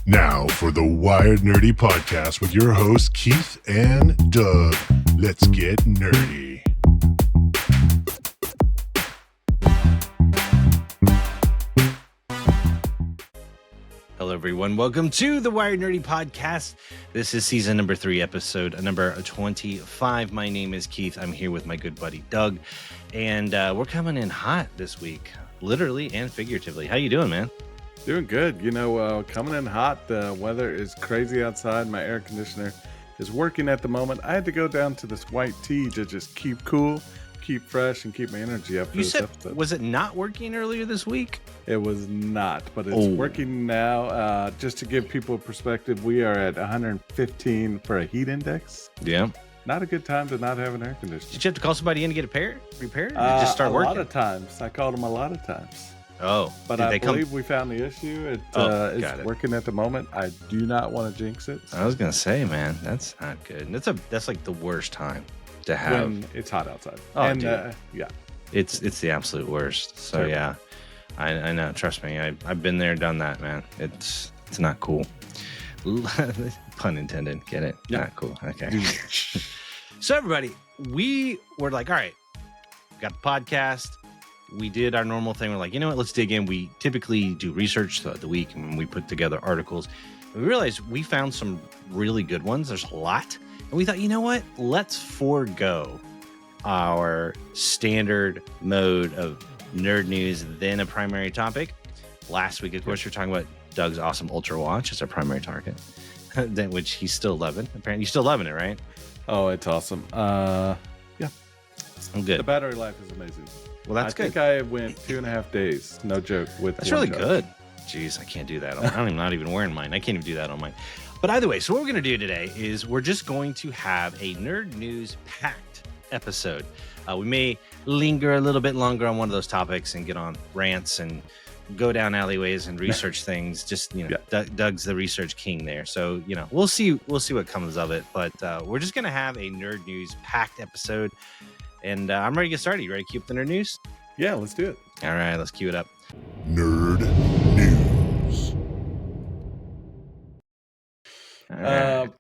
Now for the Wired Nerdy Podcast with your hosts Keith and Doug. Let's get nerdy. Hello, everyone. Welcome to the Wired Nerdy Podcast. This is season number 3, episode number 25. My name is Keith. I'm here with my good buddy Doug, and we're coming in hot this week, literally and figuratively. How you doing, man? Doing good. You know, coming in hot. The weather is crazy outside. My air conditioner is working at the moment. I had to go down to this white tea to just keep cool, keep fresh, and keep my energy up for You this said, episode. was it not working earlier this week? It was not, but it's working now. Just to give people a perspective, we are at 115 for a heat index. Yeah. Not a good time to not have an air conditioner. Did you have to call somebody in to get it repaired? Or did it just start working? A lot of times. I called them a lot of times. Oh, but I believe we found the issue. It's working at the moment. I do not want to jinx it. I was gonna say, man, that's not good. That's like the worst time to have when it's hot outside. Oh, and dude. Yeah, it's the absolute worst. So terrible. Yeah, I know. Trust me, I've been there, done that, man. It's not cool. Pun intended. Get it? Yeah. Not cool. Okay. So everybody, we were like, all right, we got the podcast. We did our normal thing. We're like, you know what? Let's dig in. We typically do research throughout the week, and we put together articles. And we realized we found some really good ones. There's a lot. And we thought, you know what? Let's forego our standard mode of nerd news, then a primary topic. Last week, of course, we were talking about Doug's awesome Ultra Watch as our primary target, which he's still loving. Apparently, you're still loving it, right? Oh, it's awesome. Yeah. I'm good. The battery life is amazing. Well, that's good. I think I went 2.5 days, no joke, with that's really good. Jeez, I can't do that. I'm not even wearing mine. I can't even do that on mine. But either way, so what we're going to do today is we're just going to have a nerd news packed episode. We may linger a little bit longer on one of those topics and get on rants and go down alleyways and research things. Just, you know, yeah. Doug's the research king there. So, you know, we'll see what comes of it. But we're just going to have a nerd news packed episode. And I'm ready to get started. You ready to cue up the nerd news? Yeah, let's do it. All right, let's cue it up. Nerd news.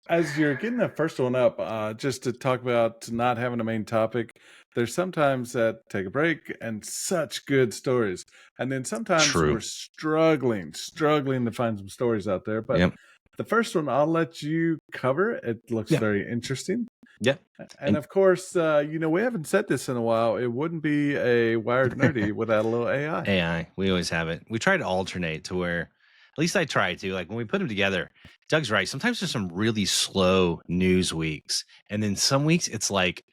As you're getting the first one up, just to talk about not having a main topic, there's sometimes that take a break and such good stories. And then sometimes we're struggling to find some stories out there. But the first one, I'll let you cover. It looks very interesting. Yeah. And of course, you know, we haven't said this in a while. It wouldn't be a Wired Nerdy without a little AI. AI. We always have it. We try to alternate to where, at least I try to, like when we put them together, Doug's right. Sometimes there's some really slow news weeks. And then some weeks it's like,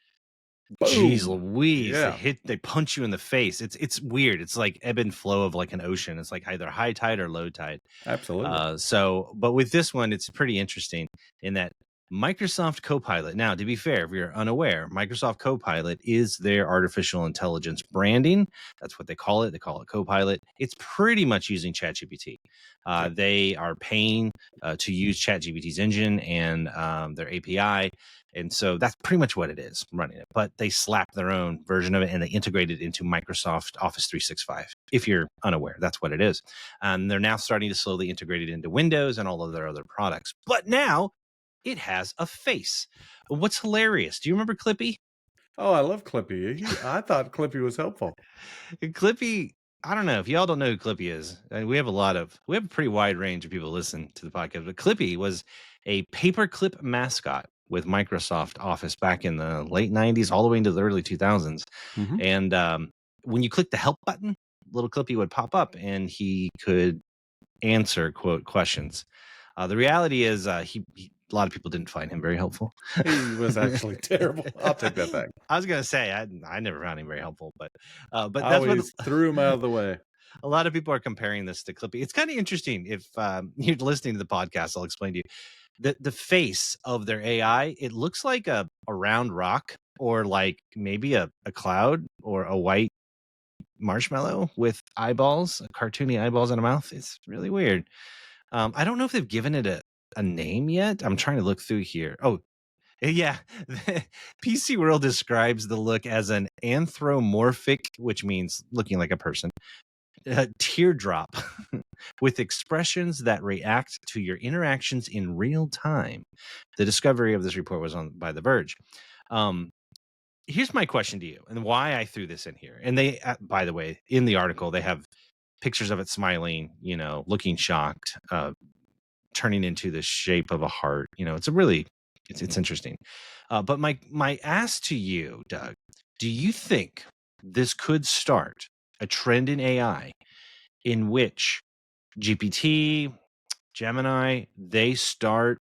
geez Louise, they punch you in the face. It's weird. It's like ebb and flow of like an ocean. It's like either high tide or low tide. Absolutely. But with this one, it's pretty interesting in that Microsoft Copilot. Now, to be fair, if you're unaware, Microsoft Copilot is their artificial intelligence branding. That's what they call it. They call it Copilot. It's pretty much using ChatGPT. They are paying to use ChatGPT's engine and their API. And so that's pretty much what it is, running it. But they slap their own version of it and they integrate it into Microsoft Office 365. If you're unaware, that's what it is. And they're now starting to slowly integrate it into Windows and all of their other products. But now it has a face. What's hilarious? Do you remember Clippy? Oh, I love Clippy. I thought Clippy was helpful. Clippy, I don't know if y'all don't know who Clippy is. We have a pretty wide range of people listen to the podcast, but Clippy was a paperclip mascot with Microsoft Office back in the late 90s, all the way into the early 2000s. Mm-hmm. And when you click the help button, little Clippy would pop up and he could answer, quote, questions. The reality is a lot of people didn't find him very helpful. He was actually terrible. I'll take that back. I was going to say, I never found him very helpful, but that's always threw him out of the way. A lot of people are comparing this to Clippy. It's kind of interesting. If you're listening to the podcast, I'll explain to you. The face of their AI, it looks like a round rock or like maybe a cloud or a white marshmallow with eyeballs, cartoony eyeballs and a mouth. It's really weird. I don't know if they've given it a name yet. I'm trying to look through here. Oh, yeah. PC World describes the look as an anthropomorphic, which means looking like a person, teardrop with expressions that react to your interactions in real time. The discovery of this report was on by The Verge. Here's my question to you, and why I threw this in here. And they, by the way, in the article, they have pictures of it smiling, looking shocked, turning into the shape of a heart. It's a really, it's interesting. But my ask to you, Doug, do you think this could start a trend in AI in which GPT, Gemini, they start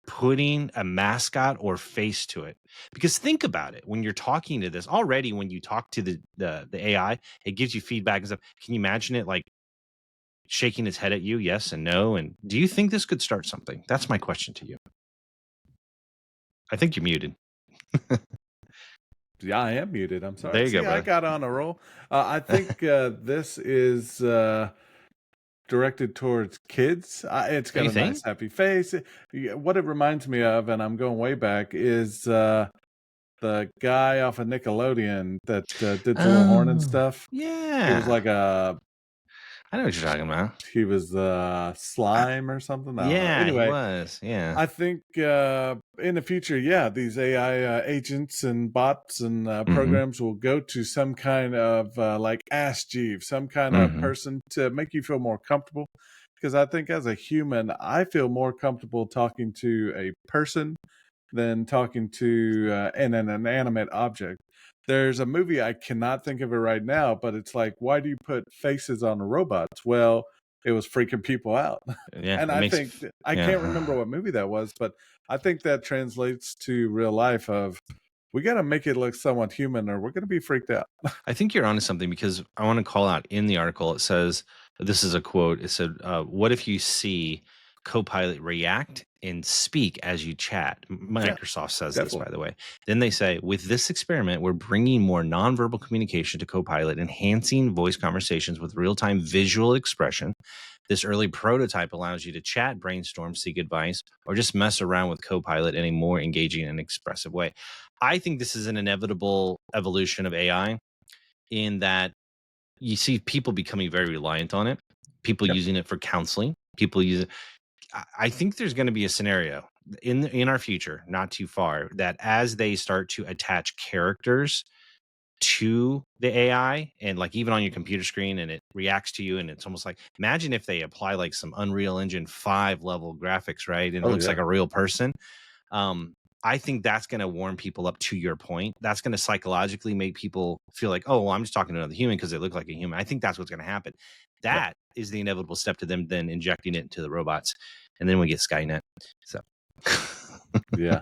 putting a mascot or face to it? Because think about it, when you're talking to this already, when you talk to the AI, it gives you feedback and stuff. Can you imagine it like shaking its head at you, yes and no? And do you think this could start something? That's my question to you. I think you're muted. Yeah, I am muted. I'm sorry. There you go, See, I brother. got on a roll. I think this is directed towards kids. It's got You a think? nice, happy face. What it reminds me of, and I'm going way back, is the guy off of Nickelodeon that did the little horn and stuff. He was Yeah. like I know what you're talking about. he was slime or something. I don't know. Yeah, he Anyway, was. Yeah. I think in the future, yeah, these AI agents and bots and programs will go to some kind of like Ask Jeeves, some kind of person to make you feel more comfortable. Because I think as a human, I feel more comfortable talking to a person than talking to an inanimate object. There's a movie, I cannot think of it right now, but it's like, why do you put faces on robots? Well, it was freaking people out. Yeah. And It I makes think I can't remember what movie that was, but I think that translates to real life of we got to make it look somewhat human or we're going to be freaked out. I think you're onto something, because I want to call out in the article. It says, this is a quote. It said, what if you see Copilot react and speak as you chat? Microsoft says this, by the way. Then they say, with this experiment, we're bringing more nonverbal communication to Copilot, enhancing voice conversations with real-time visual expression. This early prototype allows you to chat, brainstorm, seek advice, or just mess around with Copilot in a more engaging and expressive way. I think this is an inevitable evolution of AI, in that you see people becoming very reliant on it, people using it for counseling, people use it. I think there's going to be a scenario in our future, not too far, that as they start to attach characters to the AI, and like even on your computer screen, and it reacts to you, and it's almost like, imagine if they apply like some Unreal Engine 5 level graphics, right? And it looks like a real person. I think that's going to warm people up, to your point. That's going to psychologically make people feel like, oh, well, I'm just talking to another human because they look like a human. I think that's what's going to happen. That is the inevitable step to them then injecting it into the robots. And then we get Skynet. So, yeah,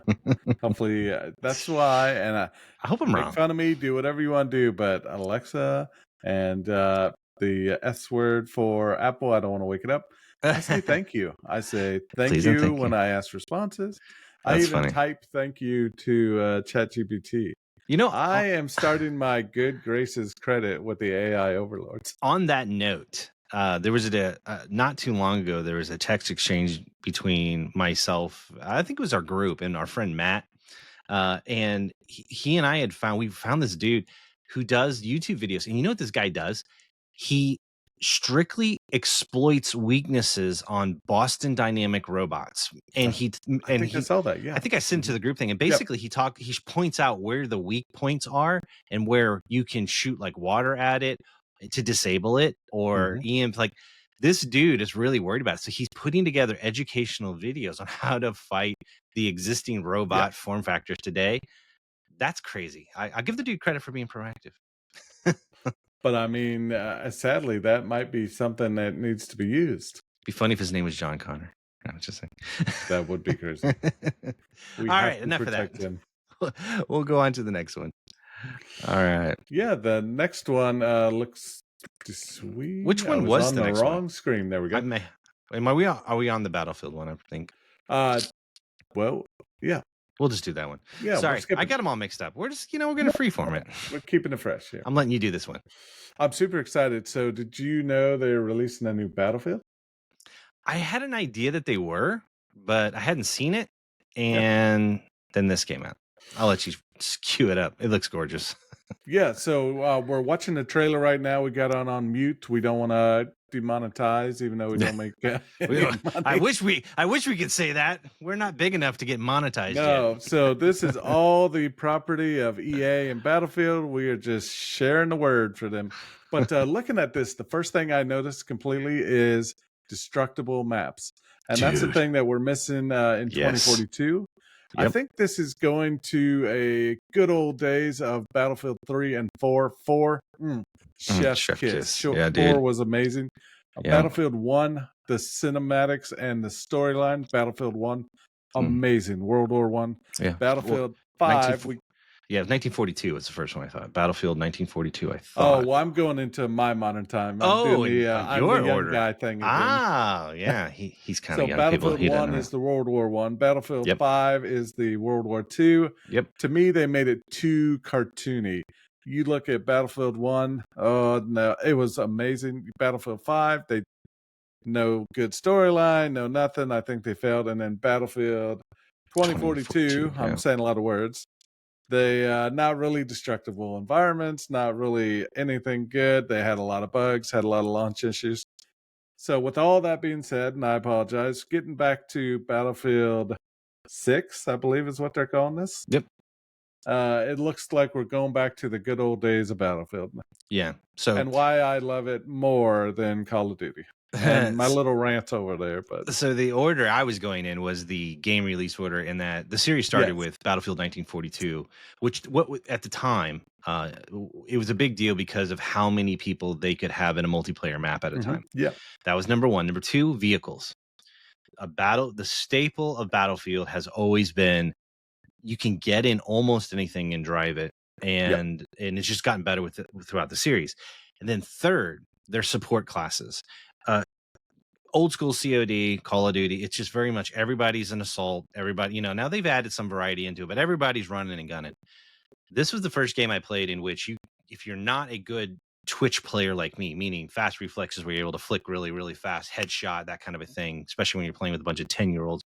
hopefully that's why. And I hope I'm make wrong. fun of me, do whatever you want to do. But Alexa and the S word for Apple, I don't want to wake it up. I say thank you. I say thank you when I ask responses. I even type thank you to ChatGPT. I am starting my good graces credit with the AI overlords. On that note, there was not too long ago, there was a text exchange between myself, I think it was our group, and our friend Matt. And he and I we found this dude who does YouTube videos. And you know what this guy does? He strictly exploits weaknesses on Boston Dynamic robots. And I saw that. Yeah, I think I sent to the group thing. And basically he points out where the weak points are and where you can shoot like water at it to disable it, or EMP. Like, this dude is really worried about it. So he's putting together educational videos on how to fight the existing robot form factors today. That's crazy. I give the dude credit for being proactive. But I mean, sadly, that might be something that needs to be used. Be funny if his name was John Connor. I'm just saying. That would be crazy. All right, enough of that. Him. We'll go on to the next one. All right. Yeah, the next one looks sweet. Which one was the next one? On the wrong screen. There we go. Are we on the Battlefield one, I think? Well, yeah. We'll just do that one. Yeah, sorry, I got them all mixed up. We're just, we're gonna freeform it. We're keeping it fresh here. I'm letting you do this one. I'm super excited. So, did you know they're releasing a new Battlefield? I had an idea that they were, but I hadn't seen it, and then this came out. I'll let you cue it up. It looks gorgeous. Yeah, so we're watching the trailer right now. We got on mute. We don't want to demonetize, even though we don't make any I money. wish we could say that. We're not big enough to get monetized No, yet. so this is all the property of EA and Battlefield. We are just sharing the word for them. But looking at this, the first thing I noticed completely is destructible maps. And that's the Dude. thing that we're missing in Yes. 2042. I Yep. think this is going to a good old days of Battlefield 3 and 4. 4, chef's Chef kiss. kiss. Sure, Yeah, 4 dude. was amazing. Yeah. Battlefield 1, the cinematics and the storyline, Battlefield 1, amazing. World War 1. Yeah. Battlefield 5. 1942 was the first one I thought. Battlefield 1942, I Oh, thought. well, I'm going into my modern time. I'm Oh, doing the in I'm the your young order. guy thing again. Ah, yeah. He's kind So of young people. Battlefield He doesn't 1 know. is the World War 1. Battlefield Yep. 5 is the World War 2. Yep. To me, they made it too cartoony. You look at Battlefield 1, oh no, it was amazing. Battlefield 5, they no good storyline, no nothing. I think they failed. And then Battlefield 2042, yeah. I'm saying a lot of words. They not really destructible environments, not really anything good. They had a lot of bugs, had a lot of launch issues. So with all that being said, and I apologize, getting back to Battlefield 6, I believe is what they're calling this. Yep. It looks like we're going back to the good old days of Battlefield. Yeah. So and why I love it more than Call of Duty. And my little rant over there, but so the order I was going in was the game release order, in that the series started with Battlefield 1942, which at the time it was a big deal because of how many people they could have in a multiplayer map at a time. Yeah, that was number one. Number two, vehicles. The staple of Battlefield has always been you can get in almost anything and drive it, and it's just gotten better with it throughout the series. And then third, their support classes. Old school COD, Call of Duty, it's just very much everybody's an assault. Everybody, now they've added some variety into it, but everybody's running and gunning. This was the first game I played in which if you're not a good Twitch player like me, meaning fast reflexes where you're able to flick really, really fast, headshot, that kind of a thing, especially when you're playing with a bunch of 10-year-olds,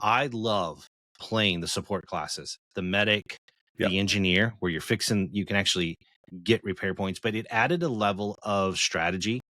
I love playing the support classes, the medic, the engineer, where you can actually get repair points, but it added a level of strategy.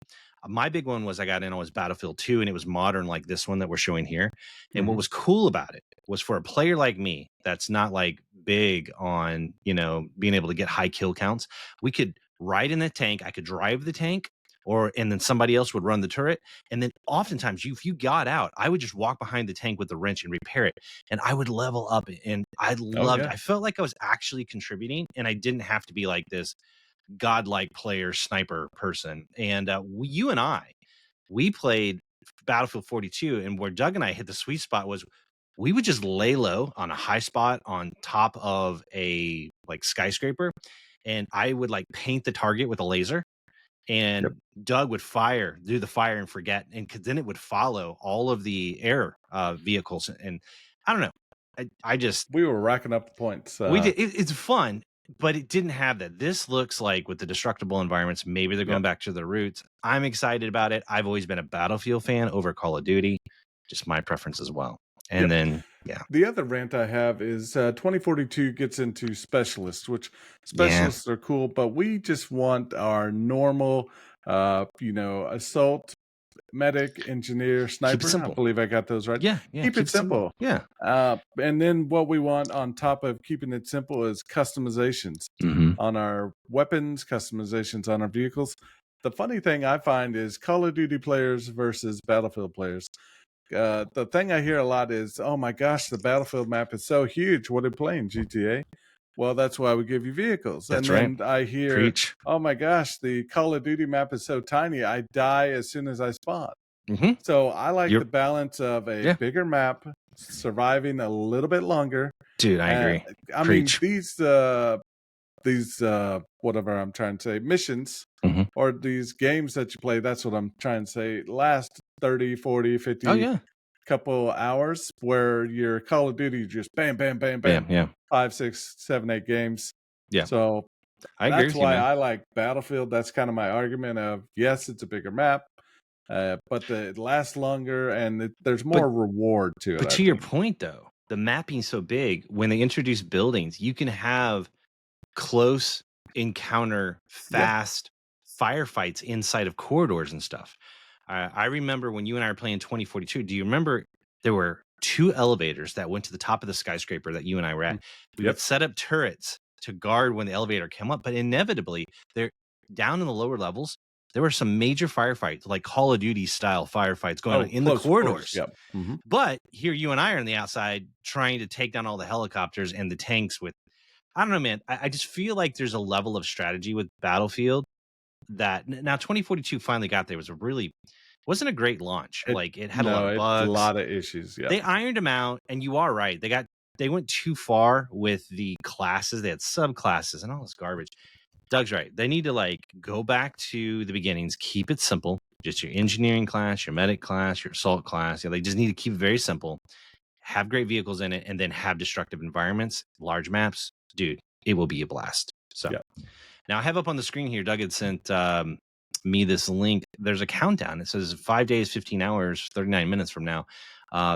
My big one I got in on was Battlefield 2, and it was modern like this one that we're showing here. And what was cool about it was, for a player like me that's not like big on, being able to get high kill counts, we could ride in the tank. I could drive the tank, and then somebody else would run the turret. And then oftentimes if you got out, I would just walk behind the tank with the wrench and repair it. And I would level up, and I loved it. I felt like I was actually contributing, and I didn't have to be like this godlike player sniper person. And you and we played Battlefield 42, and where Doug and I hit the sweet spot was we would just lay low on a high spot on top of a skyscraper, and I would paint the target with a laser, and Doug would do the fire and forget, and then it would follow all of the air vehicles. And I don't know, we were racking up the points. We did. It's fun, but it didn't have that. This looks like, with the destructible environments, maybe they're going back to their roots. I'm excited about it. I've always been a Battlefield fan over Call of Duty, just my preference as well. And then, the other rant I have is 2042 gets into specialists, which specialists are cool, but we just want our normal, assault, medic, engineer, sniper. I believe I got those right. Yeah. Keep it simple. Yeah. And then what we want on top of keeping it simple is customizations on our weapons, customizations on our vehicles. The funny thing I find is Call of Duty players versus Battlefield players. The thing I hear a lot is, oh my gosh, the Battlefield map is so huge. What are you playing, GTA? Well, that's why we give you vehicles. That's and then right. I hear, Preach. oh my gosh, the Call of Duty map is so tiny. I die as soon as I spawn. So I like the balance of a bigger map, surviving a little bit longer. Dude, I agree. I Preach. mean, these whatever I'm trying to say, missions or these games that you play, that's what I'm trying to say, last 30, 40, 50 couple hours, where your Call of Duty just bam, bam, bam, bam, 5, 6, 7, 8 games. So I agree that's with why you, man. I like Battlefield. That's kind of my argument of, yes, it's a bigger map, but it lasts longer and there's more reward to it. But to your point, though, the mapping's so big. When they introduce buildings, you can have close encounter fast firefights inside of corridors and stuff. I remember when you and I were playing 2042. Do you remember there were 2 elevators that went to the top of the skyscraper that you and I were at? We would set up turrets to guard when the elevator came up, but inevitably, they're down in the lower levels. There were some major firefights, like Call of Duty style firefights going on in the corridors. But here you and I are on the outside trying to take down all the helicopters and the tanks with, I don't know, man. I just feel like there's a level of strategy with Battlefield that now 2042 finally got there. Wasn't a great launch. It had a lot of bugs, a lot of issues. They ironed them out, and you are right. They went too far with the classes. They had subclasses and all this garbage. Doug's right. They need to go back to the beginnings, keep it simple. Just your engineering class, your medic class, your assault class. They just need to keep it very simple. Have great vehicles in it, and then have destructive environments, large maps. Dude, it will be a blast. So now I have up on the screen here, Doug had sent me this link. There's a countdown. It says 5 days, 15 hours, 39 minutes from now.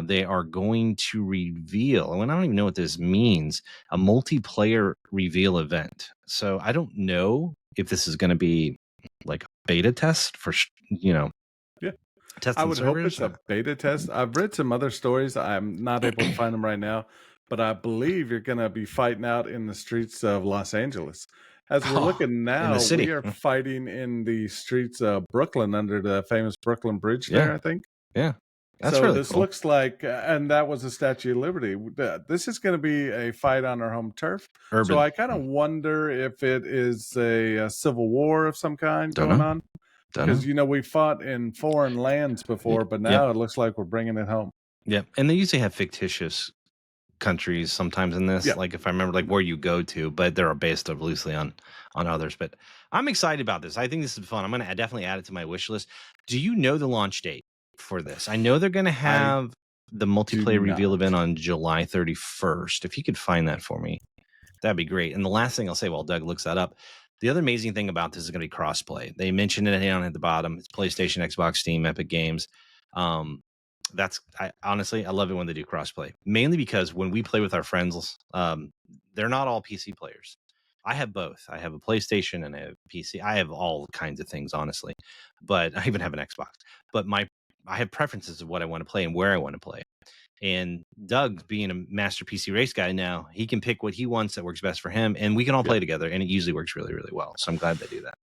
They are going to reveal, and I don't even know what this means, a multiplayer reveal event. So I don't know if this is going to be like a beta test for, I would hope it's a beta test. I've read some other stories. I'm not able to find them right now, but I believe you're going to be fighting out in the streets of Los Angeles. As we're looking now, we are fighting in the streets of Brooklyn under the famous Brooklyn Bridge there, I think. Yeah. That's so really this cool. Looks like, and that was the Statue of Liberty. This is going to be a fight on our home turf. Urban. So I kind of wonder if it is a civil war of some kind going on. Because, we fought in foreign lands before, but now it looks like we're bringing it home. Yeah. And they usually have fictitious countries sometimes in this, like if I remember where you go to, but they're based loosely on others. But I'm excited about this. I think this is fun. I'm going to definitely add it to my wish list. Do you know the launch date for this? I know they're going to have the multiplayer reveal event on July 31st. If you could find that for me, that'd be great. And the last thing I'll say while Doug looks that up, the other amazing thing about this is going to be crossplay. They mentioned it down at the bottom. It's PlayStation, Xbox, Steam, Epic Games. Honestly, I love it when they do crossplay, mainly because when we play with our friends, they're not all PC players. I have both. I have a PlayStation and a PC. I have all kinds of things, honestly, but I even have an Xbox. But I have preferences of what I want to play and where I want to play. And Doug, being a master PC race guy now, he can pick what he wants that works best for him, and we can all play together, and it usually works really, really well. So I'm glad they do that.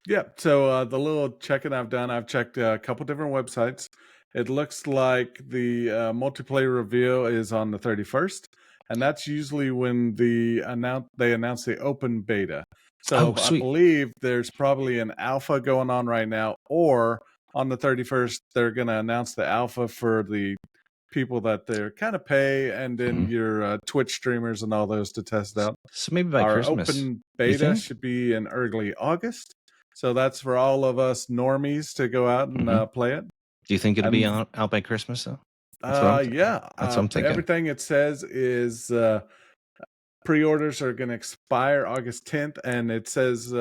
Yeah. So the little checking I've done, I've checked a couple different websites. It looks like the multiplayer reveal is on the 31st, and that's usually when they announce the open beta. So I believe there's probably an alpha going on right now, or on the 31st, they're going to announce the alpha for the people that they're kind of pay, and then your Twitch streamers and all those to test out. So maybe by Christmas. Our open beta should be in early August. So that's for all of us normies to go out and play it. Do you think it'll be out by Christmas, though? Yeah. That's what I'm thinking. Everything it says is pre-orders are going to expire August 10th, and it says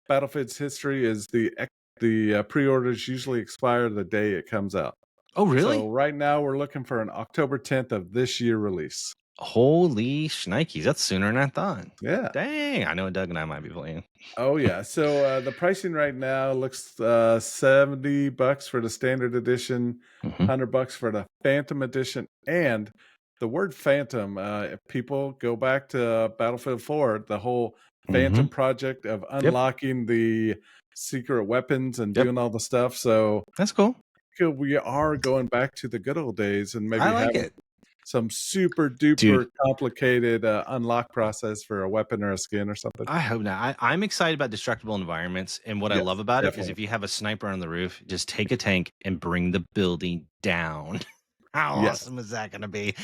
Battlefield's history is the pre-orders usually expire the day it comes out. Oh, really? So right now we're looking for an October 10th of this year release. Holy shnikes, that's sooner than I thought. Yeah. Dang, I know Doug and I might be playing. Oh, yeah. So the pricing right now looks $70 for the standard edition, $100 for the Phantom edition. And the word Phantom, if people go back to Battlefield 4, the whole Phantom project of unlocking the secret weapons and doing all the stuff. So that's cool. We are going back to the good old days and maybe I like it. Some super duper complicated unlock process for a weapon or a skin or something. I hope not. I'm excited about destructible environments. And what I love about it is if you have a sniper on the roof, just take a tank and bring the building down. How awesome is that going to be?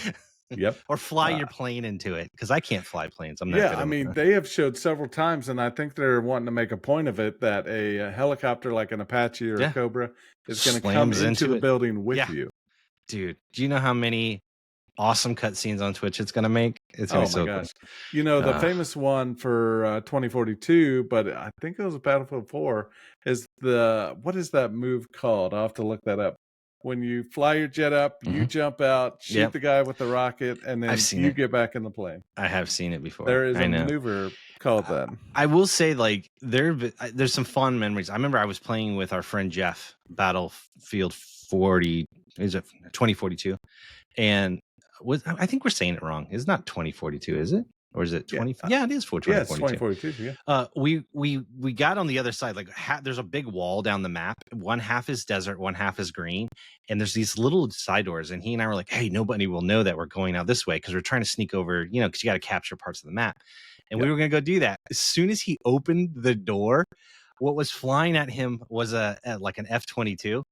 Yep. Or fly your plane into it, because I can't fly planes. I'm not good at I mean, they have showed several times, and I think they're wanting to make a point of it, that a helicopter like an Apache or a Cobra is going to come into the building with you. Dude, do you know how many awesome cutscenes on Twitch it's going to make? It's going to be so gosh. cool. You know, the famous one for 2042, but I think it was Battlefield 4, is what is that move called? I'll have to look that up. when you fly your jet up, you jump out, shoot the guy with the rocket, and then you get back in the plane. I have seen it before. There is a maneuver called that. I will say, like, there's some fun memories. I remember I was playing with our friend Jeff, Battlefield 40, is it 2042? And I think we're saying it wrong. It's not 2042, is it? Or is it 20? Yeah, it is 2042. Yeah, it's 2042. Yeah. We got on the other side. Like, there's a big wall down the map. One half is desert, one half is green, and there's these little side doors. And he and I were like, "Hey, nobody will know that we're going out this way because we're trying to sneak over. Because you got to capture parts of the map." And we were going to go do that. As soon as he opened the door, what was flying at him was like an F-22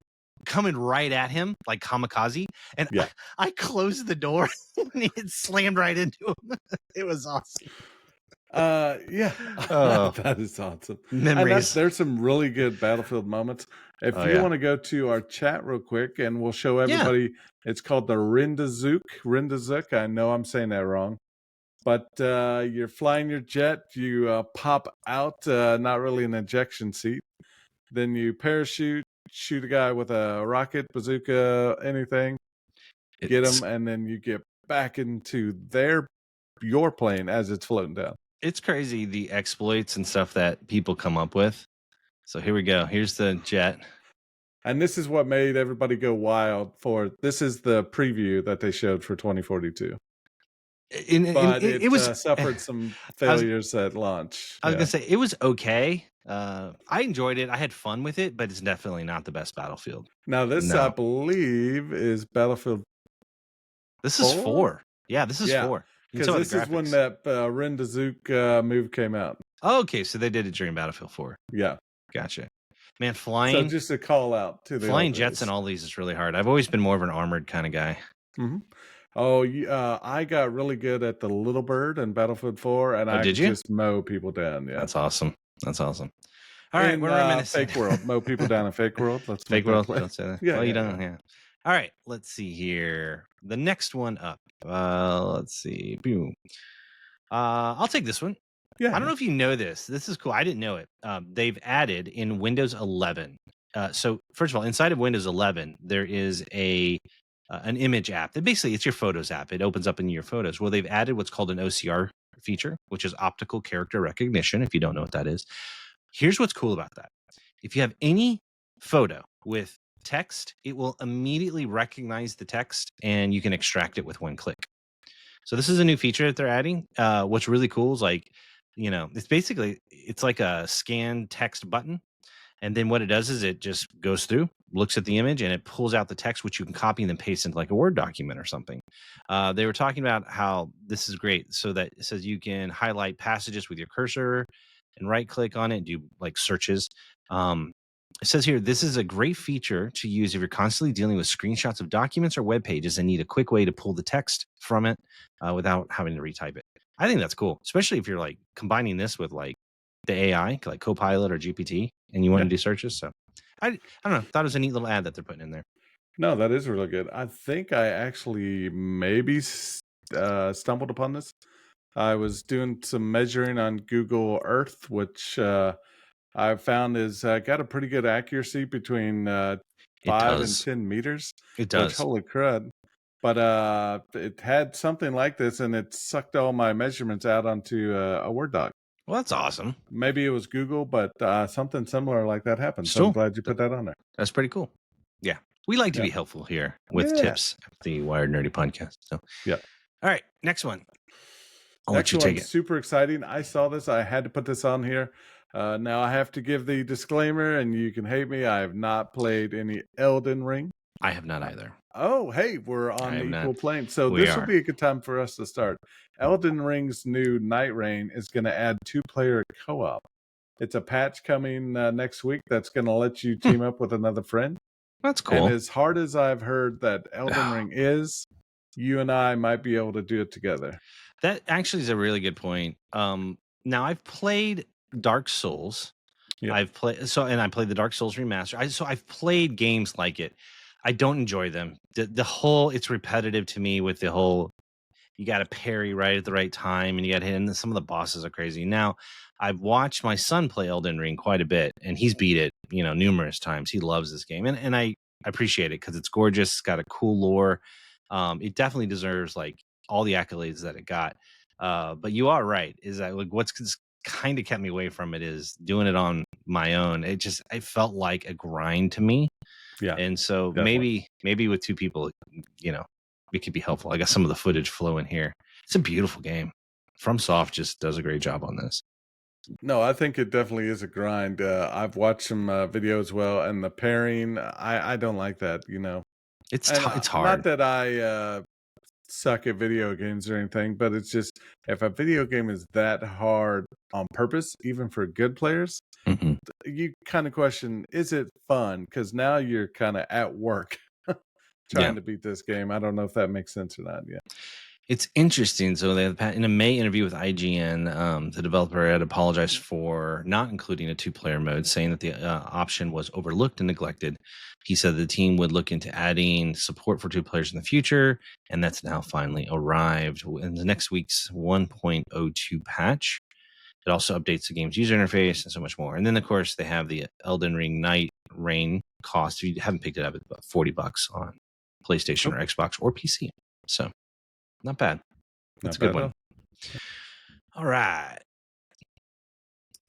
coming right at him, like kamikaze. And I closed the door and it slammed right into him. It was awesome. That is awesome. Memories. There's some really good Battlefield moments. If you want to go to our chat real quick, and we'll show everybody, it's called the Rindazook. I know I'm saying that wrong. But you're flying your jet, you pop out, not really an ejection seat. Then you parachute, shoot a guy with a rocket, bazooka, anything, get him, and then you get back into your plane as it's floating down. It's crazy, the exploits and stuff that people come up with. So here we go. Here's the jet. And this is what made everybody go wild this is the preview that they showed for 2042. But it was suffered some failures at launch. I was going to say, it was okay. I enjoyed it. I had fun with it, but it's definitely not the best Battlefield. Now, I believe, is Battlefield. This is 4. Yeah, this is 4. Because this is when that Rindazook move came out. Oh, okay, so they did it during Battlefield 4. Yeah. Gotcha. Man, flying. So just a call out to the flying jets and all these is really hard. I've always been more of an armored kind of guy. Mm-hmm. Oh, I got really good at the Little Bird in Battlefield 4, and I just mow people down. Yeah, that's awesome. All right, we're reminiscing. Fake World, mow people down in Fake World. Let's Fake World. Don't say that. Yeah, well, you don't. Yeah. All right, let's see here. The next one up. Let's see. Boom. I'll take this one. Yeah. I don't know if you know this. This is cool. I didn't know it. They've added in Windows 11. So first of all, inside of Windows 11, there is an image app that basically it's your Photos app. It opens up in your photos. Well, they've added what's called an OCR feature, which is optical character recognition. If you don't know what that is, here's what's cool about that. If you have any photo with text, it will immediately recognize the text and you can extract it with one click. So this is a new feature that they're adding. What's really cool is it's like a scan text button. And then what it does is it just goes through, looks at the image, and it pulls out the text, which you can copy and then paste into like a Word document or something. They were talking about how this is great. So that it says you can highlight passages with your cursor and right click on it, do like searches. It says here, this is a great feature to use if you're constantly dealing with screenshots of documents or web pages and need a quick way to pull the text from it without having to retype it. I think that's cool, especially if you're like combining this with like the AI, like Copilot or GPT, and you want to do searches. So I don't know. Thought it was a neat little ad that they're putting in there. No, that is really good. I think I actually maybe stumbled upon this. I was doing some measuring on Google Earth, which I found is got a pretty good accuracy between 5 and 10 meters. It does. Which, holy crud. But it had something like this, and it sucked all my measurements out onto a Word doc. Well, that's awesome. Maybe it was Google, but something similar like that happened. So I'm glad you put that on there. That's pretty cool. Yeah. We like to be helpful here with tips at the Wired Nerdy podcast. So yeah. All right. Next one. I'll let you take it. Super exciting. I saw this. I had to put this on here. Now I have to give the disclaimer, and you can hate me. I have not played any Elden Ring. I have not either. Oh, hey, we're on the equal plane. So this will be a good time for us to start. Elden Ring's new Night Rain is going to add 2-player co-op. It's a patch coming next week that's going to let you team up with another friend. That's cool. And as hard as I've heard that Elden Ring is, you and I might be able to do it together. That actually is a really good point. Now I've played Dark Souls. Yeah. I played the Dark Souls remaster. I've played games like it. I don't enjoy them. The whole, it's repetitive to me with the whole, you got to parry right at the right time and you got to hit, and some of the bosses are crazy. Now, I've watched my son play Elden Ring quite a bit, and he's beat it, numerous times. He loves this game. And I I appreciate it because it's gorgeous. It's got a cool lore. It definitely deserves like all the accolades that it got. But you are right. Is that like what's kind of kept me away from it is doing it on my own. It felt like a grind to me. Yeah. And so definitely. maybe with two people, it could be helpful. I got some of the footage flow in here. It's a beautiful game. FromSoft just does a great job on this. No, I think it definitely is a grind. I've watched some videos, well, and the pairing, I don't like that, It's And it's not hard. that I suck at video games or anything, but it's just if a video game is that hard on purpose, even for good players, Mhm. you kind of question, is it fun? Because now you're kind of at work Yeah. trying to beat this game. I don't know if that makes sense or not. Yeah. It's interesting. So in a May interview with IGN, the developer had apologized for not including a two-player mode, saying that the option was overlooked and neglected. He said the team would look into adding support for two players in the future, and that's now finally arrived in the next week's 1.02 patch. It also updates the game's user interface and so much more. And then, of course, they have the Elden Ring Night Rain cost. If you haven't picked it up, it's about $40 on PlayStation or Xbox or PC. So not bad. That's a good one. All right.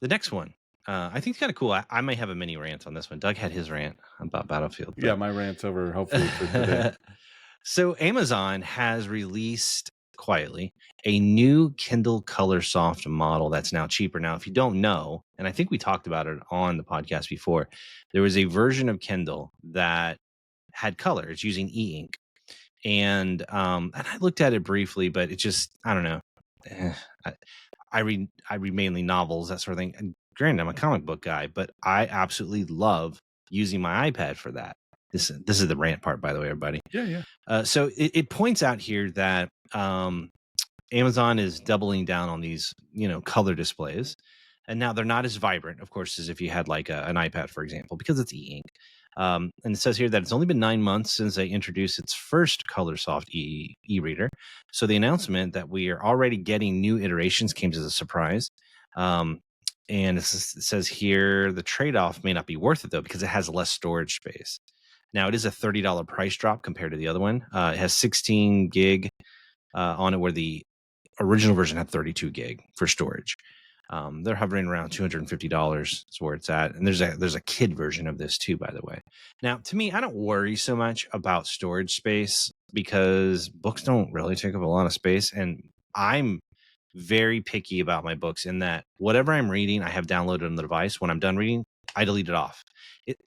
The next one. I think it's kind of cool. I might have a mini rant on this one. Doug had his rant about Battlefield. Yeah, my rant's over hopefully for today. So Amazon has released quietly a new Kindle Color Soft model that's now cheaper. Now, if you don't know, and I think we talked about it on the podcast before, there was a version of Kindle that had color. It's using e-ink. And I looked at it briefly, but it just, I don't know. I read mainly novels, that sort of thing. And granted, I'm a comic book guy, but I absolutely love using my iPad for that. This is the rant part, by the way, everybody. Yeah. So it points out here that Amazon is doubling down on these, color displays, and now they're not as vibrant, of course, as if you had like an iPad, for example, because it's e-ink. And it says here that it's only been 9 months since they introduced its first ColorSoft e-reader. So the announcement that we are already getting new iterations came as a surprise. And it says here the trade-off may not be worth it, though, because it has less storage space. Now, it is a $30 price drop compared to the other one. It has 16 gig on it, where the original version had 32 gig for storage. They're hovering around $250 is where it's at. And there's a kid version of this too, by the way. Now, to me, I don't worry so much about storage space because books don't really take up a lot of space. And I'm very picky about my books in that whatever I'm reading, I have downloaded on the device. When I'm done reading, I delete it off.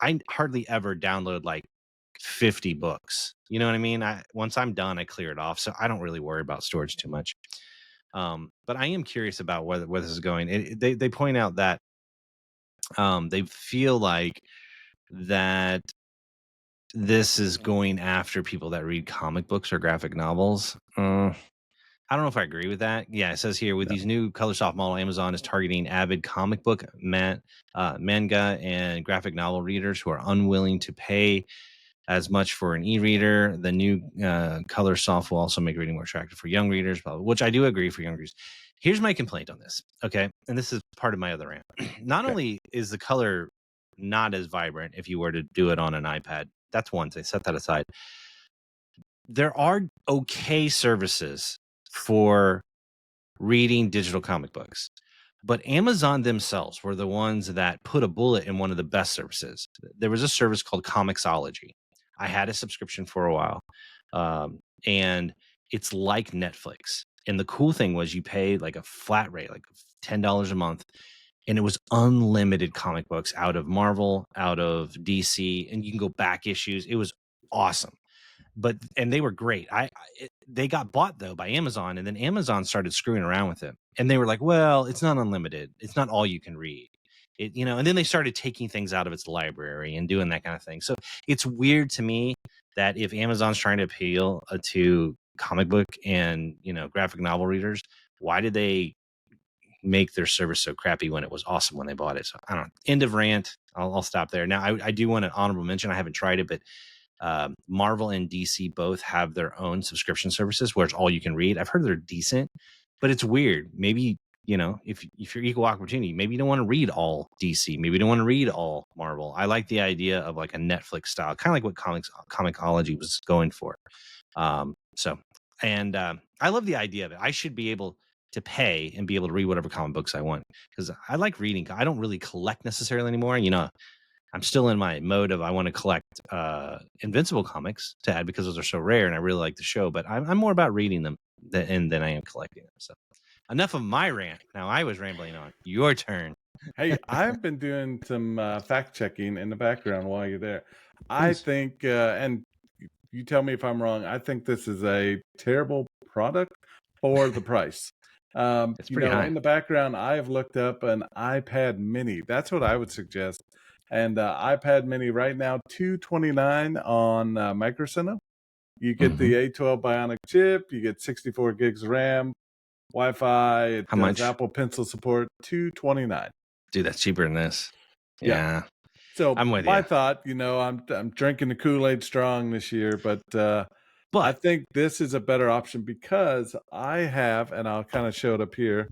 I hardly ever download like 50 books. You know what I mean? Once I'm done, I clear it off. So I don't really worry about storage too much. But I am curious about where this is going. They point out that they feel like that this is going after people that read comic books or graphic novels. I don't know if I agree with that. Yeah, it says here with these new ColorSoft model, Amazon is targeting avid comic book, manga, and graphic novel readers who are unwilling to pay as much for an e-reader. The new ColorSoft will also make reading more attractive for young readers, which I do agree for young readers. Here's my complaint on this, okay? And this is part of my other rant. Not only is the color not as vibrant if you were to do it on an iPad, that's one thing, set that aside. There are okay services for reading digital comic books, but Amazon themselves were the ones that put a bullet in one of the best services. There was a service called Comixology. I had a subscription for a while, and it's like Netflix. And the cool thing was you paid like a flat rate, like $10 a month, and it was unlimited comic books out of Marvel, out of DC, and you can go back issues. It was awesome. And they were great. They got bought though by Amazon, and then Amazon started screwing around with it, and they were like, "Well, it's not unlimited. It's not all you can read." And then they started taking things out of its library and doing that kind of thing. So it's weird to me that if Amazon's trying to appeal to comic book and graphic novel readers, why did they make their service so crappy when it was awesome when they bought it? So I don't know. End of rant. I'll stop there. Now I do want an honorable mention. I haven't tried it, but Marvel and DC both have their own subscription services where it's all you can read. I've heard they're decent, but it's weird. Maybe if you're equal opportunity, maybe you don't want to read all DC, maybe you don't want to read all Marvel. I like the idea of like a Netflix style, kind of like what Comixology was going for. I love the idea of it. I should be able to pay and be able to read whatever comic books I want, because I like reading. I don't really collect necessarily anymore. I'm still in my mode of I want to collect Invincible comics to add because those are so rare and I really like the show, but I'm more about reading them than I am collecting them. So enough of my rant. Now I was rambling on. Your turn. Hey, I've been doing some fact checking in the background while you're there. I Please. think, and you tell me if I'm wrong, I think this is a terrible product for the price. It's pretty high. In the background, I have looked up an iPad Mini. That's what I would suggest. And iPad Mini right now, $229 on Micro Center. You get the A12 Bionic chip. You get 64 gigs RAM, Wi-Fi. It How does much? Apple Pencil support. $229. Dude, that's cheaper than this. Yeah. So I'm with my you. thought, I'm drinking the Kool-Aid strong this year, but I think this is a better option because I have, and I'll kind of show it up here,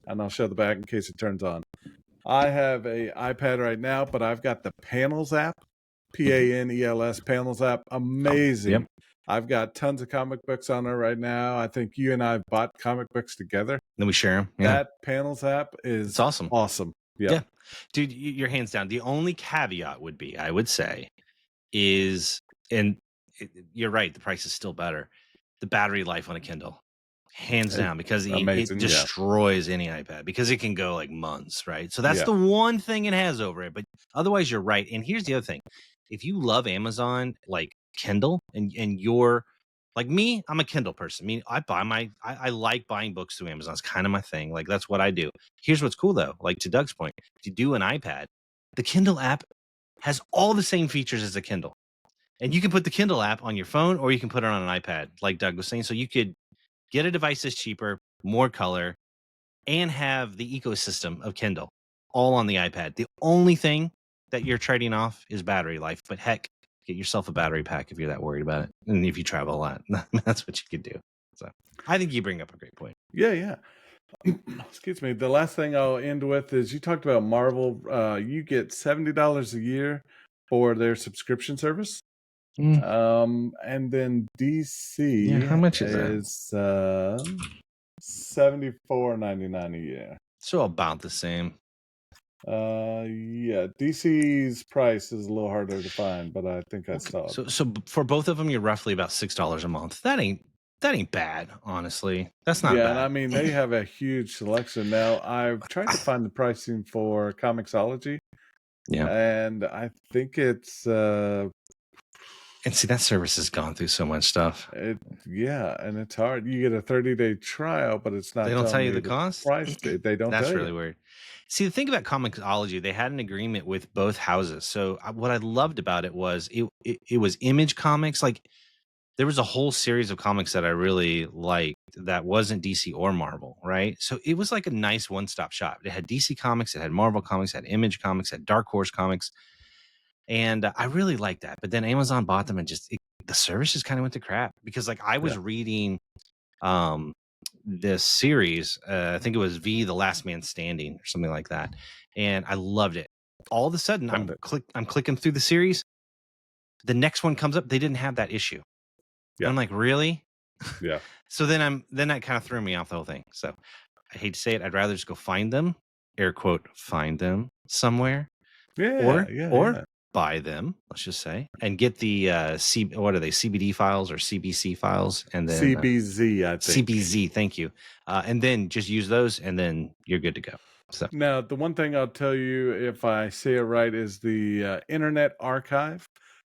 and I'll show the back in case it turns on. I have a iPad right now, but I've got the Panels app, Panels Panels app. Amazing. Yep. I've got tons of comic books on there right now. I think you and I have bought comic books together. Then we share them. Yeah. That Panels app is It's awesome. Awesome. Yeah. Dude, your hands down. The only caveat would be, I would say, is, and you're right, the price is still better, the battery life on a Kindle. Hands down, because it destroys any iPad, because it can go like months, right? So that's the one thing it has over it. But otherwise, you're right. And here's the other thing. If you love Amazon, like Kindle, and you're like me, I'm a Kindle person. I mean, I like buying books through Amazon. It's kind of my thing. Like, that's what I do. Here's what's cool, though. Like, to Doug's point, if you do an iPad, the Kindle app has all the same features as a Kindle. And you can put the Kindle app on your phone, or you can put it on an iPad, like Doug was saying. So you could get a device that's cheaper, more color, and have the ecosystem of Kindle all on the iPad. The only thing that you're trading off is battery life. But heck, get yourself a battery pack if you're that worried about it. And if you travel a lot, that's what you could do. So I think you bring up a great point. Yeah. Excuse me. The last thing I'll end with is you talked about Marvel. You get $70 a year for their subscription service. And then DC how much is that? $74.99 a year. So about the same. DC's price is a little harder to find, but I think I saw it. So for both of them, you're roughly about $6 a month. That ain't bad, honestly. That's not bad. And I mean, they have a huge selection. Now, I've tried to find the pricing for Comixology. Yeah. And I think it's and see, that service has gone through so much stuff. And it's hard. You get a 30-day trial, but it's not. They don't tell you the cost. Price. They don't. That's tell really weird. See, the thing about Comixology, they had an agreement with both houses. So what I loved about it was it was Image Comics. Like, there was a whole series of comics that I really liked that wasn't DC or Marvel, right? So it was like a nice one-stop shop. It had DC Comics, it had Marvel Comics, it had Image Comics, it had Dark Horse Comics. And I really liked that. But then Amazon bought them, and the service just kind of went to crap, because like I was reading this series, I think it was V, The Last Man Standing or something like that. And I loved it. All of a sudden, I'm clicking through the series. The next one comes up. They didn't have that issue. Yeah. I'm like, really? Yeah. So then that kind of threw me off the whole thing. So I hate to say it, I'd rather just go find them, air quote, find them somewhere. Or buy them, let's just say, and get the CBD files or CBC files, and then CBZ, I think. CBZ, thank you, and then just use those, and then you're good to go. So now, the one thing I'll tell you, if I say it right, is the Internet Archive.